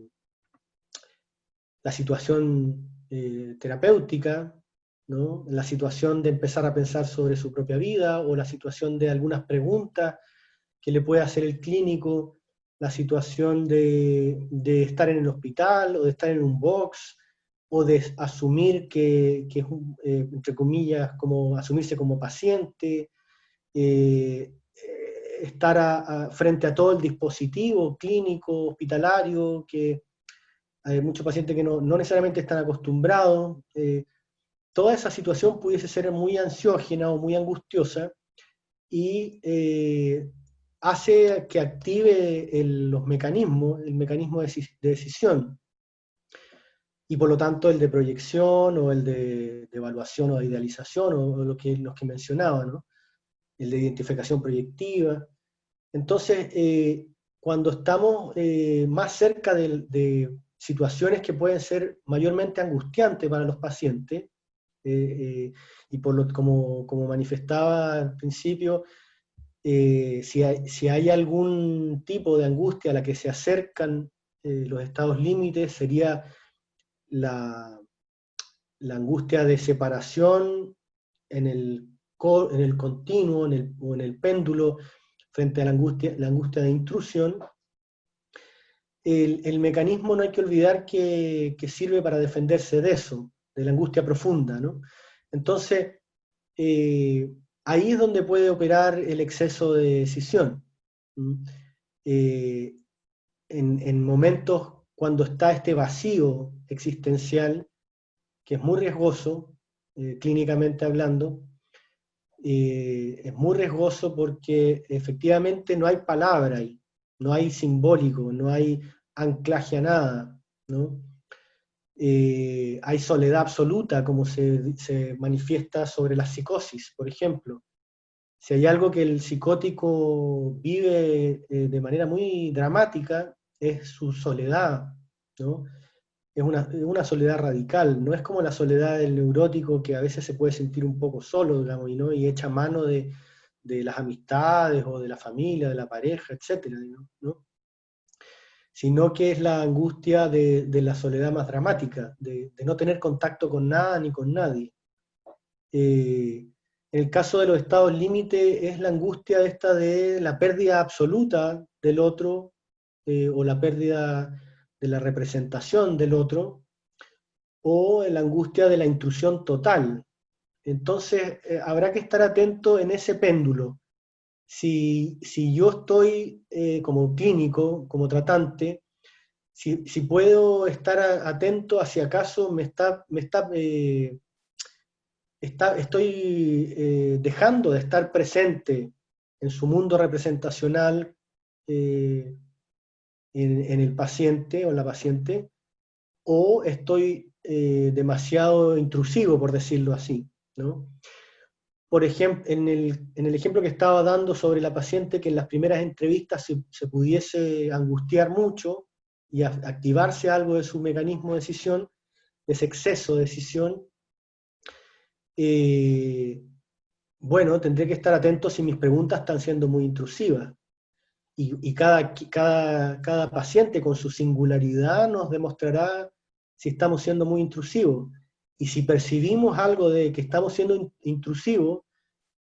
la situación terapéutica, ¿no? La situación de empezar a pensar sobre su propia vida, o la situación de algunas preguntas que le puede hacer el clínico, la situación de estar en el hospital, o de estar en un box, o de asumir que es, entre comillas, como asumirse como paciente, estar frente a todo el dispositivo clínico, hospitalario, que hay muchos pacientes que no necesariamente están acostumbrados. Toda esa situación pudiese ser muy ansiógena o muy angustiosa, y hace que active los mecanismos, el mecanismo de decisión, y por lo tanto el de proyección, o el de evaluación o de idealización, o los que mencionaba, ¿no? El de identificación proyectiva. Entonces, cuando estamos más cerca de situaciones que pueden ser mayormente angustiantes para los pacientes, y como manifestaba al principio, si hay algún tipo de angustia a la que se acercan los estados límites, sería la, la angustia de separación en el continuo, o en el péndulo, frente a la angustia de intrusión. El mecanismo, no hay que olvidar que sirve para defenderse de eso, de la angustia profunda, ¿no? Entonces, ahí es donde puede operar el exceso de decisión. ¿Mm? Eh, en momentos cuando está este vacío existencial, que es muy riesgoso, clínicamente hablando, es muy riesgoso porque efectivamente no hay palabra ahí, no hay simbólico, no hay anclaje a nada, ¿no? Hay soledad absoluta, como se manifiesta sobre la psicosis, por ejemplo. Si hay algo que el psicótico vive de manera muy dramática, es su soledad, ¿no? Es una soledad radical, no es como la soledad del neurótico, que a veces se puede sentir un poco solo, digamos, y echa mano de las amistades, o de la familia, de la pareja, etcétera, ¿no? Sino que es la angustia de la soledad más dramática, de no tener contacto con nada ni con nadie. En el caso de los estados límite, es la angustia esta de la pérdida absoluta del otro, o la pérdida de la representación del otro, o la angustia de la intrusión total. Entonces, habrá que estar atento en ese péndulo. Si yo estoy como clínico, como tratante, si puedo estar atento a si acaso estoy dejando de estar presente en su mundo representacional, eh, en el paciente o en la paciente, o estoy demasiado intrusivo, por decirlo así, ¿no? Por ejemplo, en el ejemplo que estaba dando sobre la paciente que en las primeras entrevistas se pudiese angustiar mucho y activarse algo de su mecanismo de decisión, de ese exceso de decisión, eh, bueno, tendré que estar atento si mis preguntas están siendo muy intrusivas. Y cada paciente con su singularidad nos demostrará si estamos siendo muy intrusivos. Y si percibimos algo de que estamos siendo intrusivos,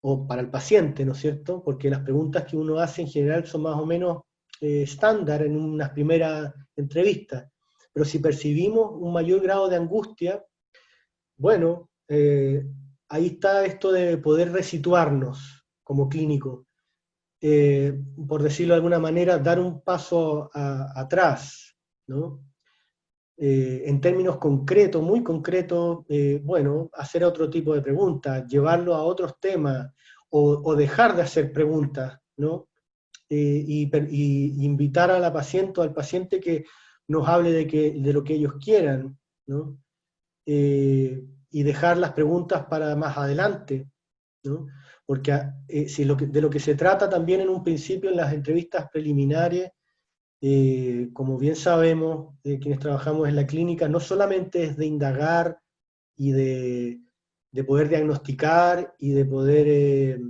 o para el paciente, ¿no es cierto? Porque las preguntas que uno hace en general son más o menos estándar en unas primeras entrevistas. Pero si percibimos un mayor grado de angustia, bueno, ahí está esto de poder resituarnos como clínico. Por decirlo de alguna manera, dar un paso atrás, ¿no? En términos concretos, muy concretos, bueno, hacer otro tipo de preguntas, llevarlo a otros temas, o dejar de hacer preguntas, ¿no? Y invitar a la paciente o al paciente que nos hable de lo que ellos quieran, ¿no? Y dejar las preguntas para más adelante, ¿no? Porque si de lo que se trata también en un principio en las entrevistas preliminares, como bien sabemos, quienes trabajamos en la clínica, no solamente es de indagar y de poder diagnosticar y de poder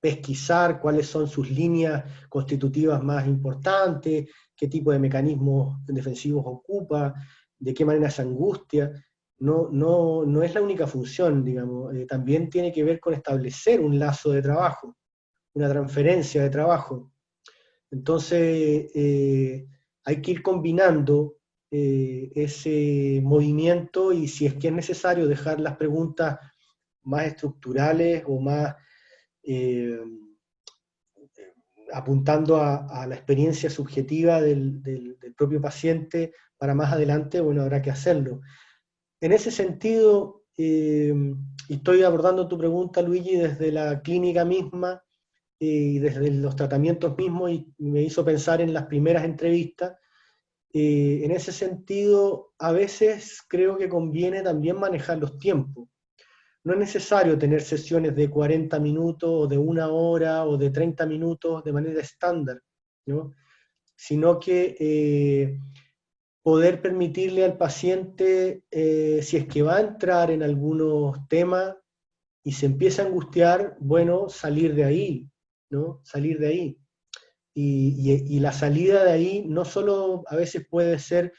pesquisar cuáles son sus líneas constitutivas más importantes, qué tipo de mecanismos defensivos ocupa, de qué manera se angustia. No es la única función, digamos, también tiene que ver con establecer un lazo de trabajo, una transferencia de trabajo. Entonces, hay que ir combinando ese movimiento y si es que es necesario dejar las preguntas más estructurales o más eh, apuntando a la experiencia subjetiva del propio paciente para más adelante, bueno, habrá que hacerlo. En ese sentido, y estoy abordando tu pregunta, Luigi, desde la clínica misma y desde los tratamientos mismos, y me hizo pensar en las primeras entrevistas. En ese sentido, a veces creo que conviene también manejar los tiempos. No es necesario tener sesiones de 40 minutos o de 1 hora o de 30 minutos de manera estándar, ¿no? Sino que poder permitirle al paciente, si es que va a entrar en algunos temas y se empieza a angustiar, bueno, salir de ahí, ¿no? Salir de ahí. Y la salida de ahí no solo a veces puede ser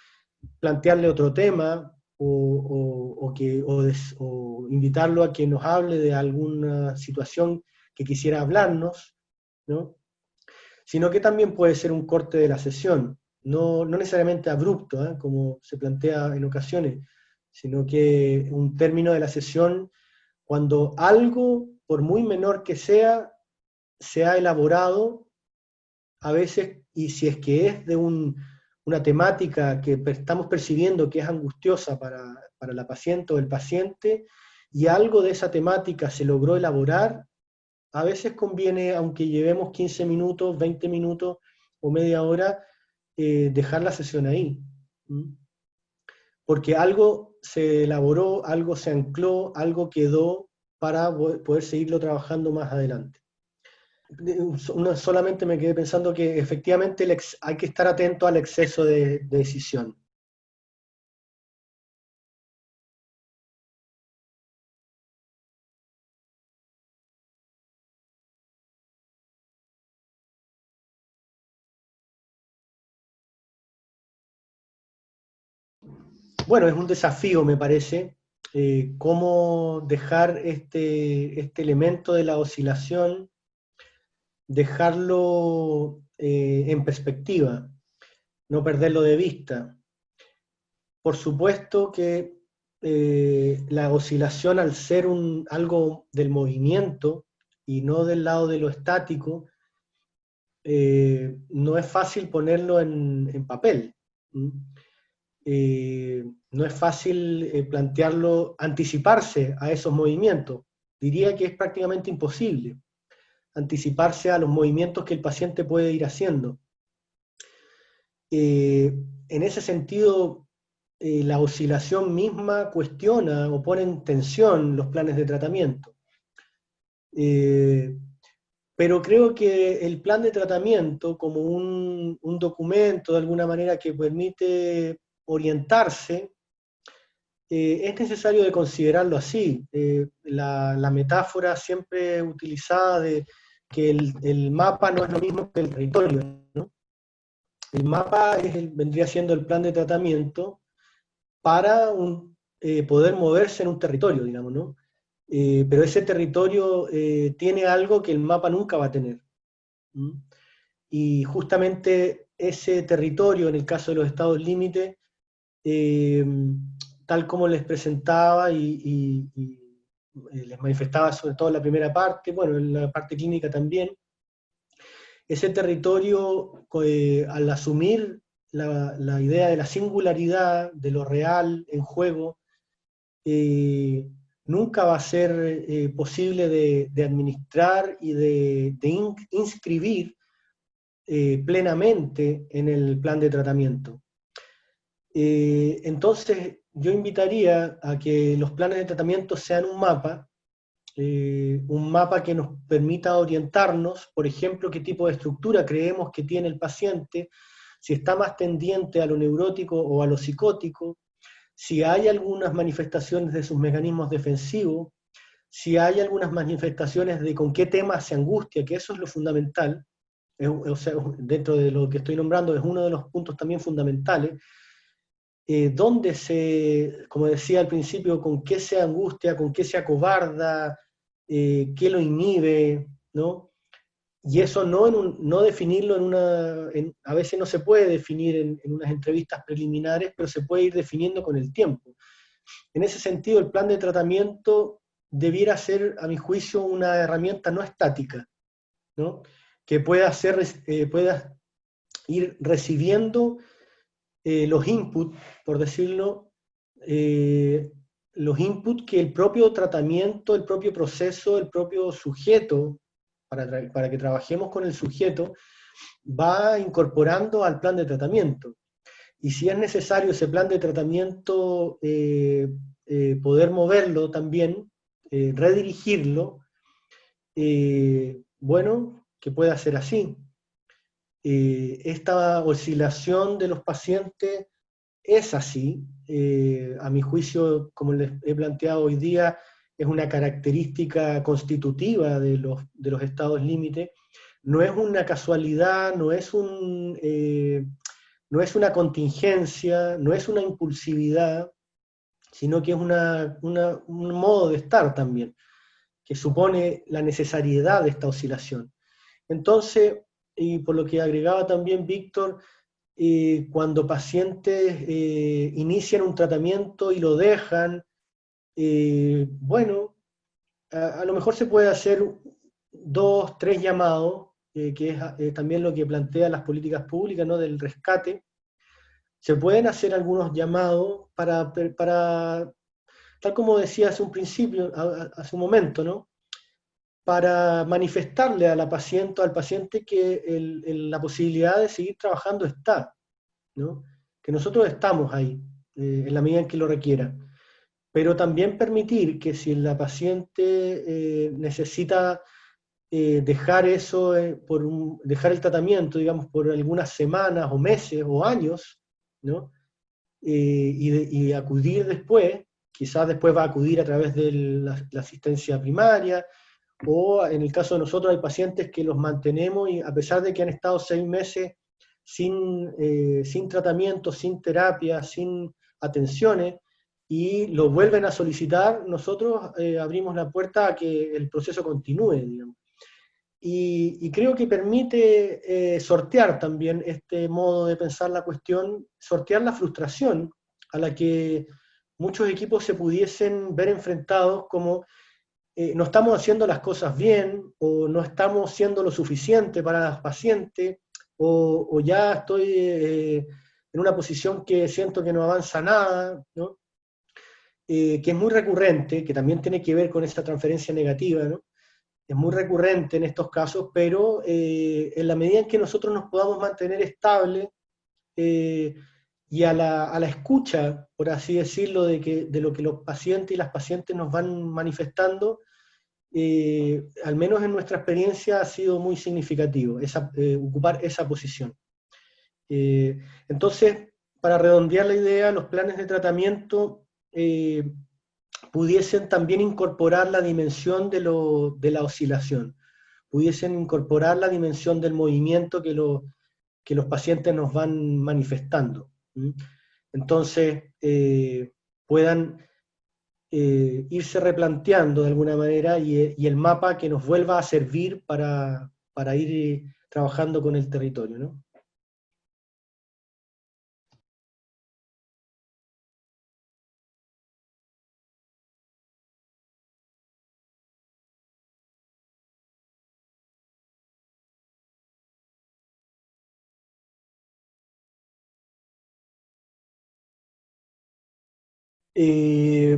plantearle otro tema o invitarlo a que nos hable de alguna situación que quisiera hablarnos, ¿no? Sino que también puede ser un corte de la sesión, no necesariamente abrupto, ¿eh? Como se plantea en ocasiones, sino que un término de la sesión cuando algo, por muy menor que sea, se ha elaborado a veces, y si es que es de una temática que estamos percibiendo que es angustiosa para la paciente o el paciente, y algo de esa temática se logró elaborar, a veces conviene, aunque llevemos 15 minutos, 20 minutos o media hora, dejar la sesión ahí. ¿Mm? Porque algo se elaboró, algo se ancló, algo quedó para poder seguirlo trabajando más adelante. Solamente me quedé pensando que efectivamente hay que estar atento al exceso de decisión. Bueno, es un desafío, me parece, cómo dejar este elemento de la oscilación, dejarlo en perspectiva, no perderlo de vista. Por supuesto que la oscilación, al ser algo del movimiento y no del lado de lo estático, no es fácil ponerlo en papel. No es fácil plantearlo, anticiparse a esos movimientos. Diría que es prácticamente imposible anticiparse a los movimientos que el paciente puede ir haciendo. En ese sentido, la oscilación misma cuestiona o pone en tensión los planes de tratamiento. Pero creo que el plan de tratamiento, como un documento de alguna manera que permite orientarse, es necesario de considerarlo así. La metáfora siempre utilizada de que el mapa no es lo mismo que el territorio, ¿no? El mapa vendría siendo el plan de tratamiento para poder moverse en un territorio, digamos, ¿no? Pero ese territorio tiene algo que el mapa nunca va a tener. ¿Mm? Y justamente ese territorio, en el caso de los estados límite, tal como les presentaba y les manifestaba sobre todo en la primera parte, bueno, en la parte clínica también, ese territorio, al asumir la idea de la singularidad, de lo real en juego, nunca va a ser posible de administrar y de inscribir plenamente en el plan de tratamiento. Entonces, yo invitaría a que los planes de tratamiento sean un mapa que nos permita orientarnos, por ejemplo, qué tipo de estructura creemos que tiene el paciente, si está más tendiente a lo neurótico o a lo psicótico, si hay algunas manifestaciones de sus mecanismos defensivos, si hay algunas manifestaciones de con qué tema se angustia, que eso es lo fundamental, o sea, dentro de lo que estoy nombrando es uno de los puntos también fundamentales, donde como decía al principio, con qué se angustia, con qué se acobarda, qué lo inhibe, ¿no? Y eso no definirlo a veces no se puede definir en unas entrevistas preliminares, pero se puede ir definiendo con el tiempo. En ese sentido, el plan de tratamiento debiera ser, a mi juicio, una herramienta no estática, ¿no? Que pueda ir recibiendo los inputs, por decirlo, eh, los inputs que el propio tratamiento, el propio proceso, el propio sujeto, para que trabajemos con el sujeto, va incorporando al plan de tratamiento. Y si es necesario ese plan de tratamiento, poder moverlo también, redirigirlo, bueno, que pueda ser así. Esta oscilación de los pacientes es así. A mi juicio, como les he planteado hoy día, es una característica constitutiva de los estados límite. No es una casualidad, no es una contingencia, no es una impulsividad, sino que es un modo de estar también, que supone la necesariedad de esta oscilación. Entonces, y por lo que agregaba también Víctor, cuando pacientes inician un tratamiento y lo dejan, bueno, a lo mejor se puede hacer 2, 3 llamados, que es también lo que plantean las políticas públicas, ¿no? Del rescate. Se pueden hacer algunos llamados tal como decía hace un principio, hace un momento, ¿no? Para manifestarle a la paciente, al paciente que la posibilidad de seguir trabajando está, ¿no? Que nosotros estamos ahí, en la medida en que lo requiera. Pero también permitir que si la paciente necesita dejar eso, dejar el tratamiento, digamos, por algunas semanas o meses o años, ¿no? Y acudir después, quizás después va a acudir a través de la asistencia primaria, o en el caso de nosotros hay pacientes que los mantenemos y a pesar de que han estado 6 meses sin tratamiento, sin terapia, sin atenciones, y lo vuelven a solicitar, nosotros abrimos la puerta a que el proceso continúe, digamos. Y creo que permite sortear también este modo de pensar la cuestión, sortear la frustración a la que muchos equipos se pudiesen ver enfrentados como no estamos haciendo las cosas bien, o no estamos siendo lo suficiente para los pacientes, o ya estoy en una posición que siento que no avanza nada, ¿no? Que es muy recurrente, que también tiene que ver con esa transferencia negativa, ¿no? Es muy recurrente en estos casos, pero en la medida en que nosotros nos podamos mantener estables eh, y a la escucha, por así decirlo, de lo que los pacientes y las pacientes nos van manifestando, al menos en nuestra experiencia ha sido muy significativo ocupar esa posición. Entonces, para redondear la idea, los planes de tratamiento pudiesen también incorporar la dimensión de la oscilación, pudiesen incorporar la dimensión del movimiento que los pacientes nos van manifestando. ¿Mm? Entonces, puedan irse replanteando de alguna manera y el mapa que nos vuelva a servir para ir trabajando con el territorio, ¿no?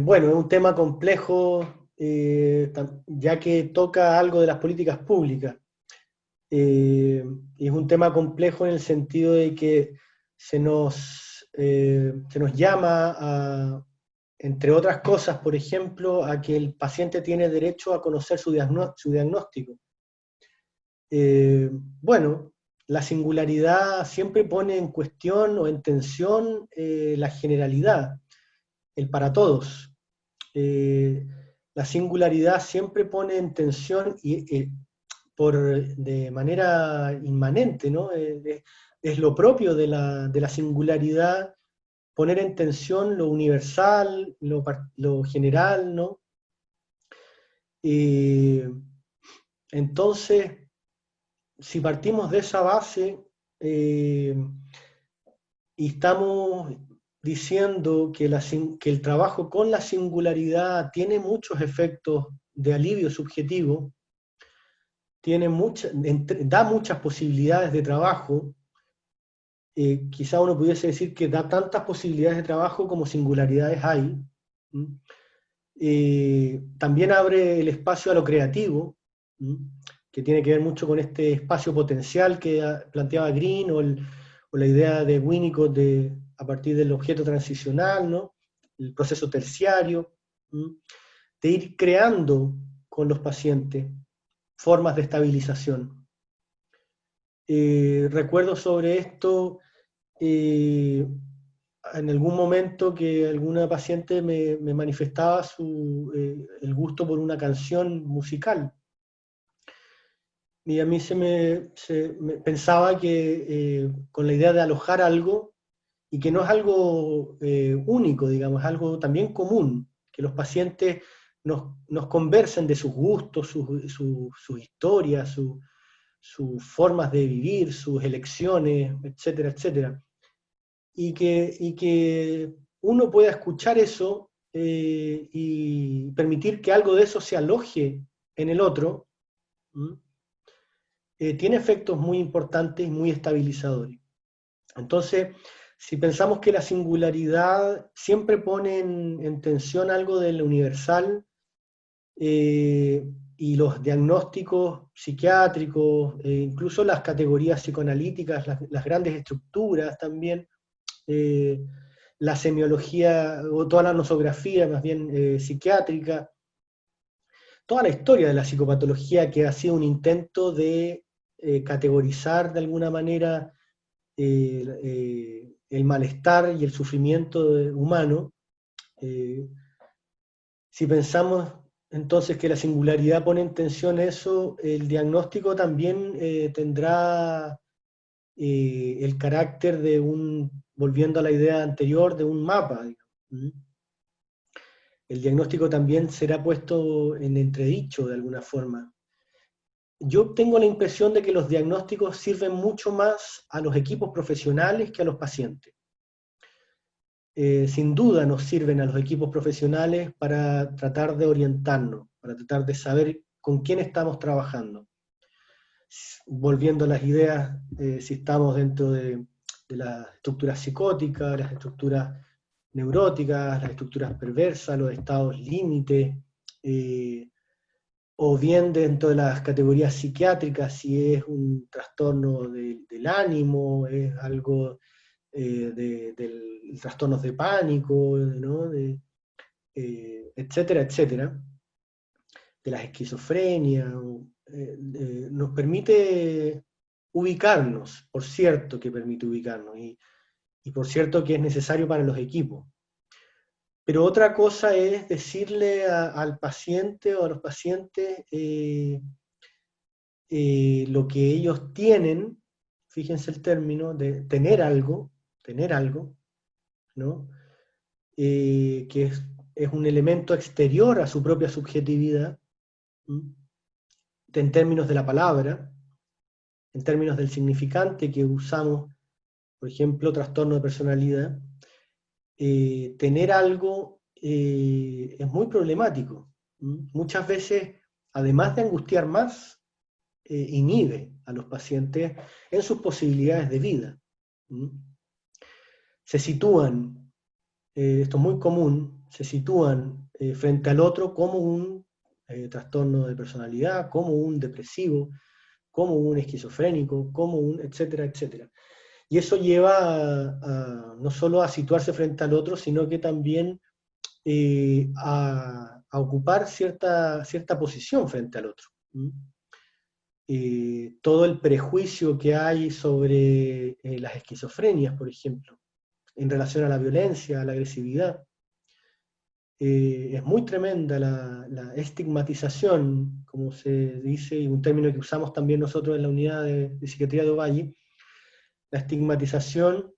Bueno, es un tema complejo, ya que toca algo de las políticas públicas. Y es un tema complejo en el sentido de que se nos llama a, entre otras cosas, por ejemplo, a que el paciente tiene derecho a conocer su diagnóstico. Bueno, la singularidad siempre pone en cuestión o en tensión la generalidad, el para todos. La singularidad siempre pone en tensión de manera inmanente, ¿no? Es lo propio de la singularidad, poner en tensión lo universal, lo general, ¿no? Entonces, si partimos de esa base y estamos diciendo que el trabajo con la singularidad tiene muchos efectos de alivio subjetivo, da muchas posibilidades de trabajo, quizá uno pudiese decir que da tantas posibilidades de trabajo como singularidades hay. También abre el espacio a lo creativo, que tiene que ver mucho con este espacio potencial que planteaba Green, o la idea de Winnicott a partir del objeto transicional, ¿no? El proceso terciario, de ir creando con los pacientes formas de estabilización. Recuerdo sobre esto en algún momento que alguna paciente me manifestaba el gusto por una canción musical. Y a mí pensaba que con la idea de alojar algo, y que no es algo único, digamos, es algo también común, que los pacientes nos conversen de sus gustos, sus historias, sus formas de vivir, sus elecciones, etcétera, etcétera. Y que uno pueda escuchar eso y permitir que algo de eso se aloje en el otro, tiene efectos muy importantes y muy estabilizadores. Entonces, si pensamos que la singularidad siempre pone en tensión algo del universal, y los diagnósticos psiquiátricos, incluso las categorías psicoanalíticas, las grandes estructuras también, la semiología o toda la nosografía más bien psiquiátrica, toda la historia de la psicopatología que ha sido un intento de categorizar de alguna manera el malestar y el sufrimiento humano. Si pensamos entonces que la singularidad pone en tensión eso, el diagnóstico también tendrá el carácter de volviendo a la idea anterior, de un mapa. El diagnóstico también será puesto en entredicho de alguna forma. Yo tengo la impresión de que los diagnósticos sirven mucho más a los equipos profesionales que a los pacientes. Sin duda nos sirven a los equipos profesionales para tratar de orientarnos, para tratar de saber con quién estamos trabajando. Volviendo a las ideas, si estamos dentro de las estructuras psicóticas, las estructuras neuróticas, las estructuras perversas, los estados límite, o bien dentro de las categorías psiquiátricas, si es un trastorno del ánimo, es algo de trastornos de pánico, ¿no? Etcétera, etcétera, de las esquizofrenias, nos permite ubicarnos, por cierto que permite ubicarnos, y por cierto que es necesario para los equipos. Pero otra cosa es decirle al paciente o a los pacientes lo que ellos tienen, fíjense el término, de tener algo, ¿no? Que es un elemento exterior a su propia subjetividad, en términos de la palabra, en términos del significante que usamos, por ejemplo, trastorno de personalidad. Tener algo es muy problemático. Muchas veces, además de angustiar más, inhibe a los pacientes en sus posibilidades de vida. Se sitúan, esto es muy común, se sitúan frente al otro como un trastorno de personalidad, como un depresivo, como un esquizofrénico, como un etcétera, etcétera. Y eso lleva no solo a situarse frente al otro, sino que también a ocupar cierta posición frente al otro. Todo el prejuicio que hay sobre las esquizofrenias, por ejemplo, en relación a la violencia, a la agresividad, es muy tremenda la estigmatización, como se dice, y un término que usamos también nosotros en la unidad de psiquiatría de Ovalle. La estigmatización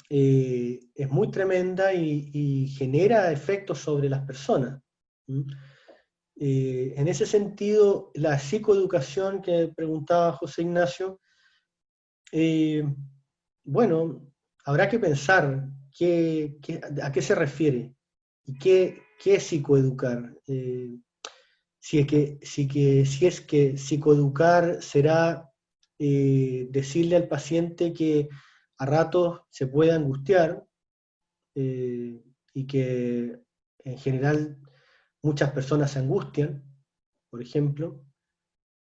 es muy tremenda y genera efectos sobre las personas. En ese sentido, la psicoeducación que preguntaba José Ignacio, eh, bueno, habrá que pensar a qué se refiere y qué es psicoeducar. Si es que psicoeducar será decirle al paciente que a ratos se puede angustiar y que en general muchas personas se angustian, por ejemplo,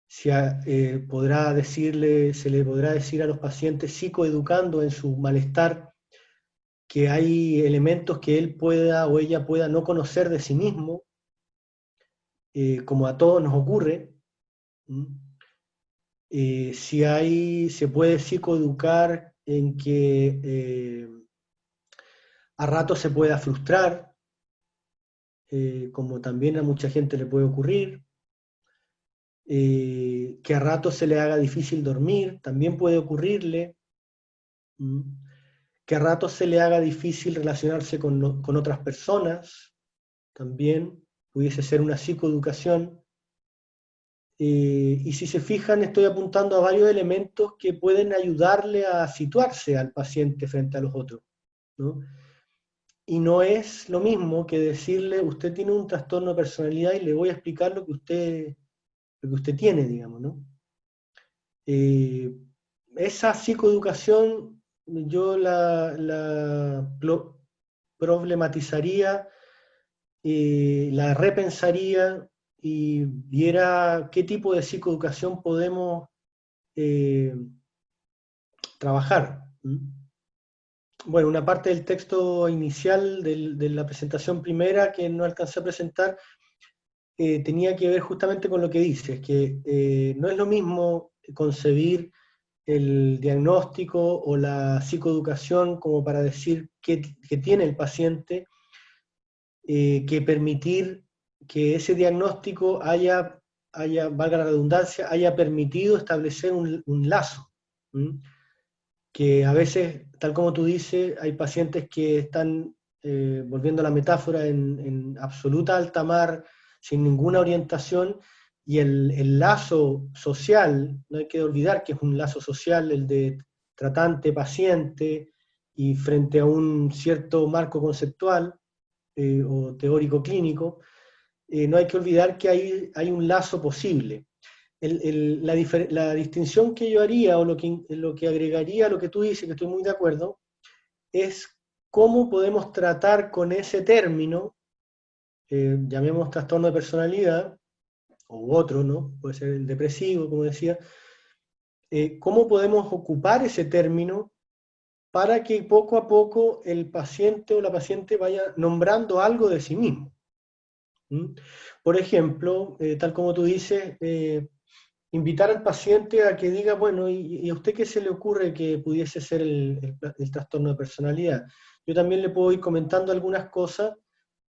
se le podrá decir a los pacientes psicoeducando en su malestar que hay elementos que él pueda o ella pueda no conocer de sí mismo, como a todos nos ocurre. Se puede psicoeducar en que a ratos se pueda frustrar, como también a mucha gente le puede ocurrir, que a ratos se le haga difícil dormir, también puede ocurrirle, que a ratos se le haga difícil relacionarse con otras personas, también pudiese ser una psicoeducación. Y si se fijan, estoy apuntando a varios elementos que pueden ayudarle a situarse al paciente frente a los otros, ¿no? Y no es lo mismo que decirle, usted tiene un trastorno de personalidad y le voy a explicar lo que usted tiene, digamos, ¿no? Esa psicoeducación yo la problematizaría, la repensaría y viera qué tipo de psicoeducación podemos eh, trabajar. Bueno, una parte del texto inicial de la presentación primera que no alcancé a presentar tenía que ver justamente con lo que dices, que no es lo mismo concebir el diagnóstico o la psicoeducación como para decir qué tiene el paciente, que permitir que ese diagnóstico valga la redundancia, haya permitido establecer un lazo. Que a veces, tal como tú dices, hay pacientes que están, volviendo a la metáfora, en absoluta alta mar, sin ninguna orientación, y el lazo social, no hay que olvidar que es un lazo social el de tratante-paciente, y frente a un cierto marco conceptual o teórico clínico, no hay que olvidar que hay un lazo posible. La distinción que yo haría o lo que agregaría a lo que tú dices, que estoy muy de acuerdo, es cómo podemos tratar con ese término, llamemos trastorno de personalidad, o otro, ¿no? Puede ser el depresivo, como decía, cómo podemos ocupar ese término para que poco a poco el paciente o la paciente vaya nombrando algo de sí mismo. Por ejemplo, tal como tú dices, invitar al paciente a que diga, bueno, ¿y a usted qué se le ocurre que pudiese ser el trastorno de personalidad? Yo también le puedo ir comentando algunas cosas,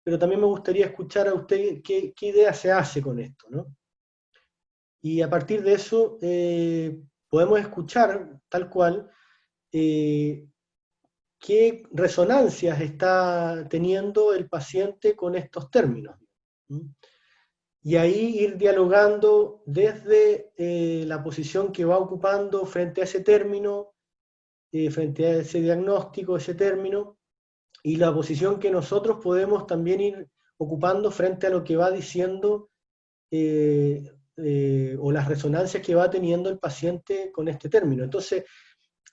pero también me gustaría escuchar a usted qué idea se hace con esto, ¿no? Y a partir de eso podemos escuchar tal cual qué resonancias está teniendo el paciente con estos términos. Y ahí ir dialogando desde la posición que va ocupando frente a ese término, frente a ese diagnóstico, ese término, y la posición que nosotros podemos también ir ocupando frente a lo que va diciendo o las resonancias que va teniendo el paciente con este término. Entonces,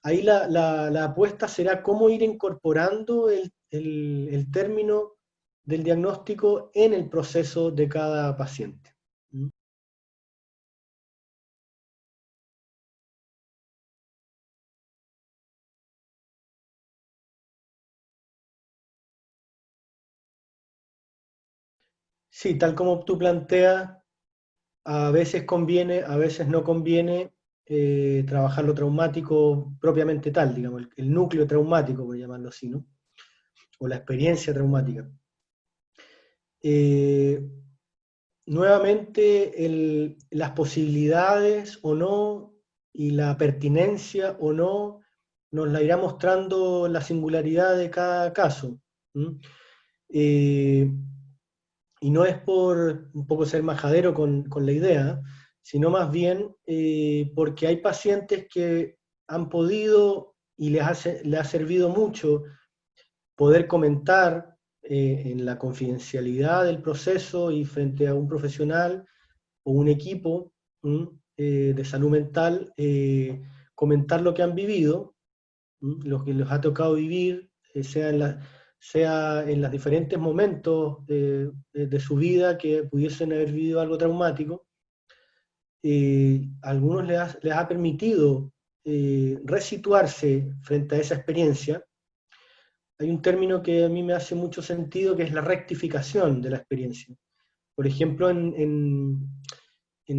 ahí la apuesta será cómo ir incorporando el término del diagnóstico en el proceso de cada paciente. Sí, tal como tú planteas, a veces conviene, a veces no conviene trabajar lo traumático propiamente tal, digamos, el núcleo traumático, por llamarlo así, ¿no? O la experiencia traumática. Eh, Nuevamente, las posibilidades o no y la pertinencia o no nos la irá mostrando la singularidad de cada caso. ¿Mm? Eh, y no es por un poco ser majadero con la idea, sino más bien porque hay pacientes que han podido y les ha servido mucho poder comentar en la confidencialidad del proceso y frente a un profesional o un equipo de salud mental, comentar lo que han vivido, lo que les ha tocado vivir, sea en los diferentes momentos de su vida que pudiesen haber vivido algo traumático. A algunos les ha permitido resituarse frente a esa experiencia. Hay un término que a mí me hace mucho sentido, que es la rectificación de la experiencia. Por ejemplo, en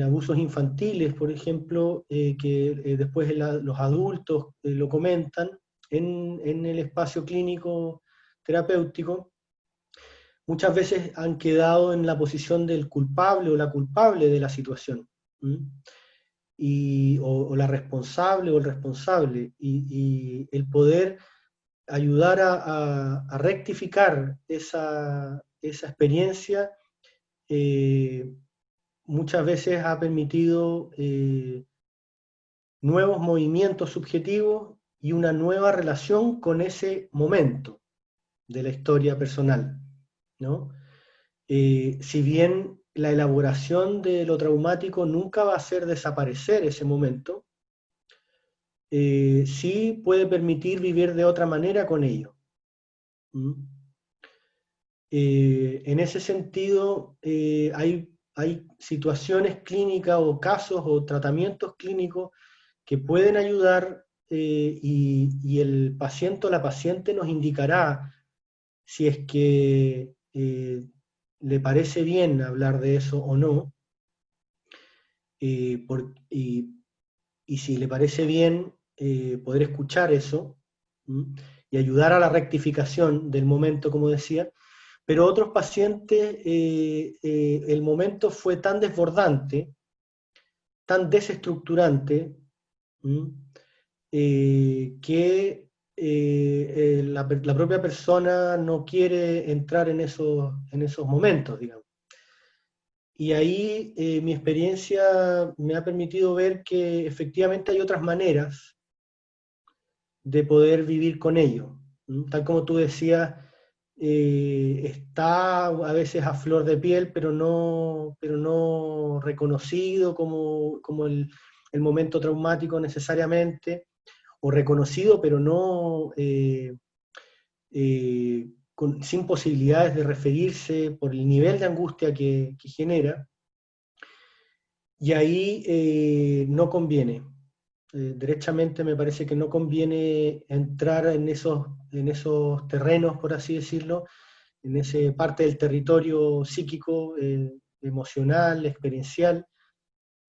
abusos infantiles, por ejemplo, que después los adultos lo comentan en el espacio clínico terapéutico, muchas veces han quedado en la posición del culpable o la culpable de la situación, o la responsable o el responsable, y el poder ayudar a rectificar esa experiencia muchas veces ha permitido nuevos movimientos subjetivos y una nueva relación con ese momento de la historia personal, ¿no? Si bien la elaboración de lo traumático nunca va a hacer desaparecer ese momento, sí puede permitir vivir de otra manera con ello. ¿Mm? En ese sentido, hay situaciones clínicas o casos o tratamientos clínicos que pueden ayudar y el paciente o la paciente nos indicará si es que le parece bien hablar de eso o no, eh, por- y, y si le parece bien poder escuchar eso y ayudar a la rectificación del momento, como decía. Pero otros pacientes, el momento fue tan desbordante, tan desestructurante, que la propia persona no quiere entrar en esos momentos, digamos. Y ahí mi experiencia me ha permitido ver que efectivamente hay otras maneras de poder vivir con ello. Tal como tú decías, está a veces a flor de piel, pero no reconocido como el momento traumático necesariamente, o reconocido, pero no sin posibilidades de referirse por el nivel de angustia que genera, y ahí no conviene. Derechamente me parece que no conviene entrar en esos terrenos, por así decirlo, en esa parte del territorio psíquico, emocional, experiencial,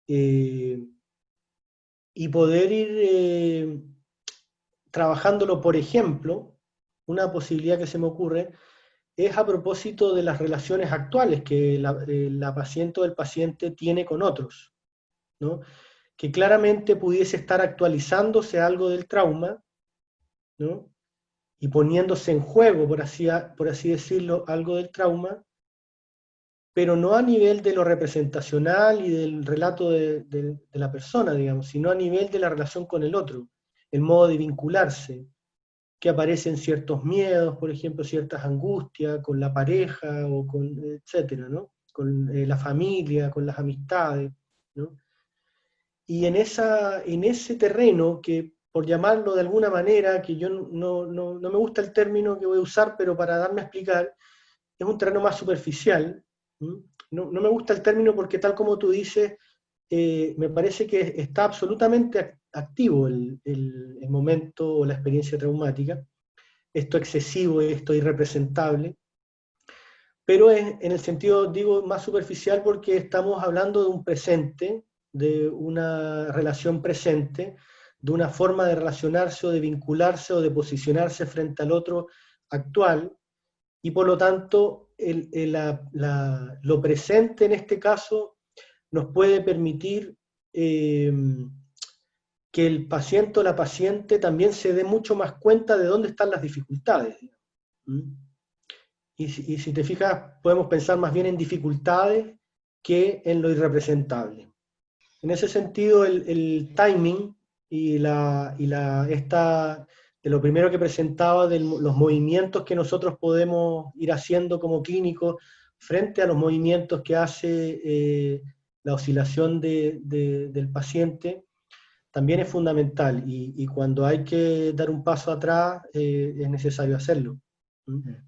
eh, y poder ir trabajándolo. Por ejemplo, una posibilidad que se me ocurre es a propósito de las relaciones actuales que la paciente o el paciente tiene con otros, ¿no? Que claramente pudiese estar actualizándose algo del trauma, ¿no? Y poniéndose en juego, por así decirlo, algo del trauma, pero no a nivel de lo representacional y del relato de la persona, digamos, sino a nivel de la relación con el otro, el modo de vincularse, que aparecen ciertos miedos, por ejemplo, ciertas angustias con la pareja o con, etcétera, ¿no? Con la familia, con las amistades, ¿no? Y en ese terreno que, por llamarlo de alguna manera, que yo no me gusta el término que voy a usar, pero para darme a explicar, es un terreno más superficial. No me gusta el término porque tal como tú dices, me parece que está absolutamente activo el momento o la experiencia traumática, esto excesivo, esto irrepresentable, pero es en el sentido, digo, más superficial porque estamos hablando de un presente, de una relación presente, de una forma de relacionarse o de vincularse o de posicionarse frente al otro actual, y por lo tanto lo presente en este caso nos puede permitir eh, que el paciente o la paciente también se dé mucho más cuenta de dónde están las dificultades. ¿Mm? Y si te fijas, podemos pensar más bien en dificultades que en lo irrepresentable. En ese sentido, el timing de lo primero que presentaba, de los movimientos que nosotros podemos ir haciendo como clínicos frente a los movimientos que hace la oscilación del paciente, también es fundamental. Y cuando hay que dar un paso atrás, es necesario hacerlo. ¿Mm?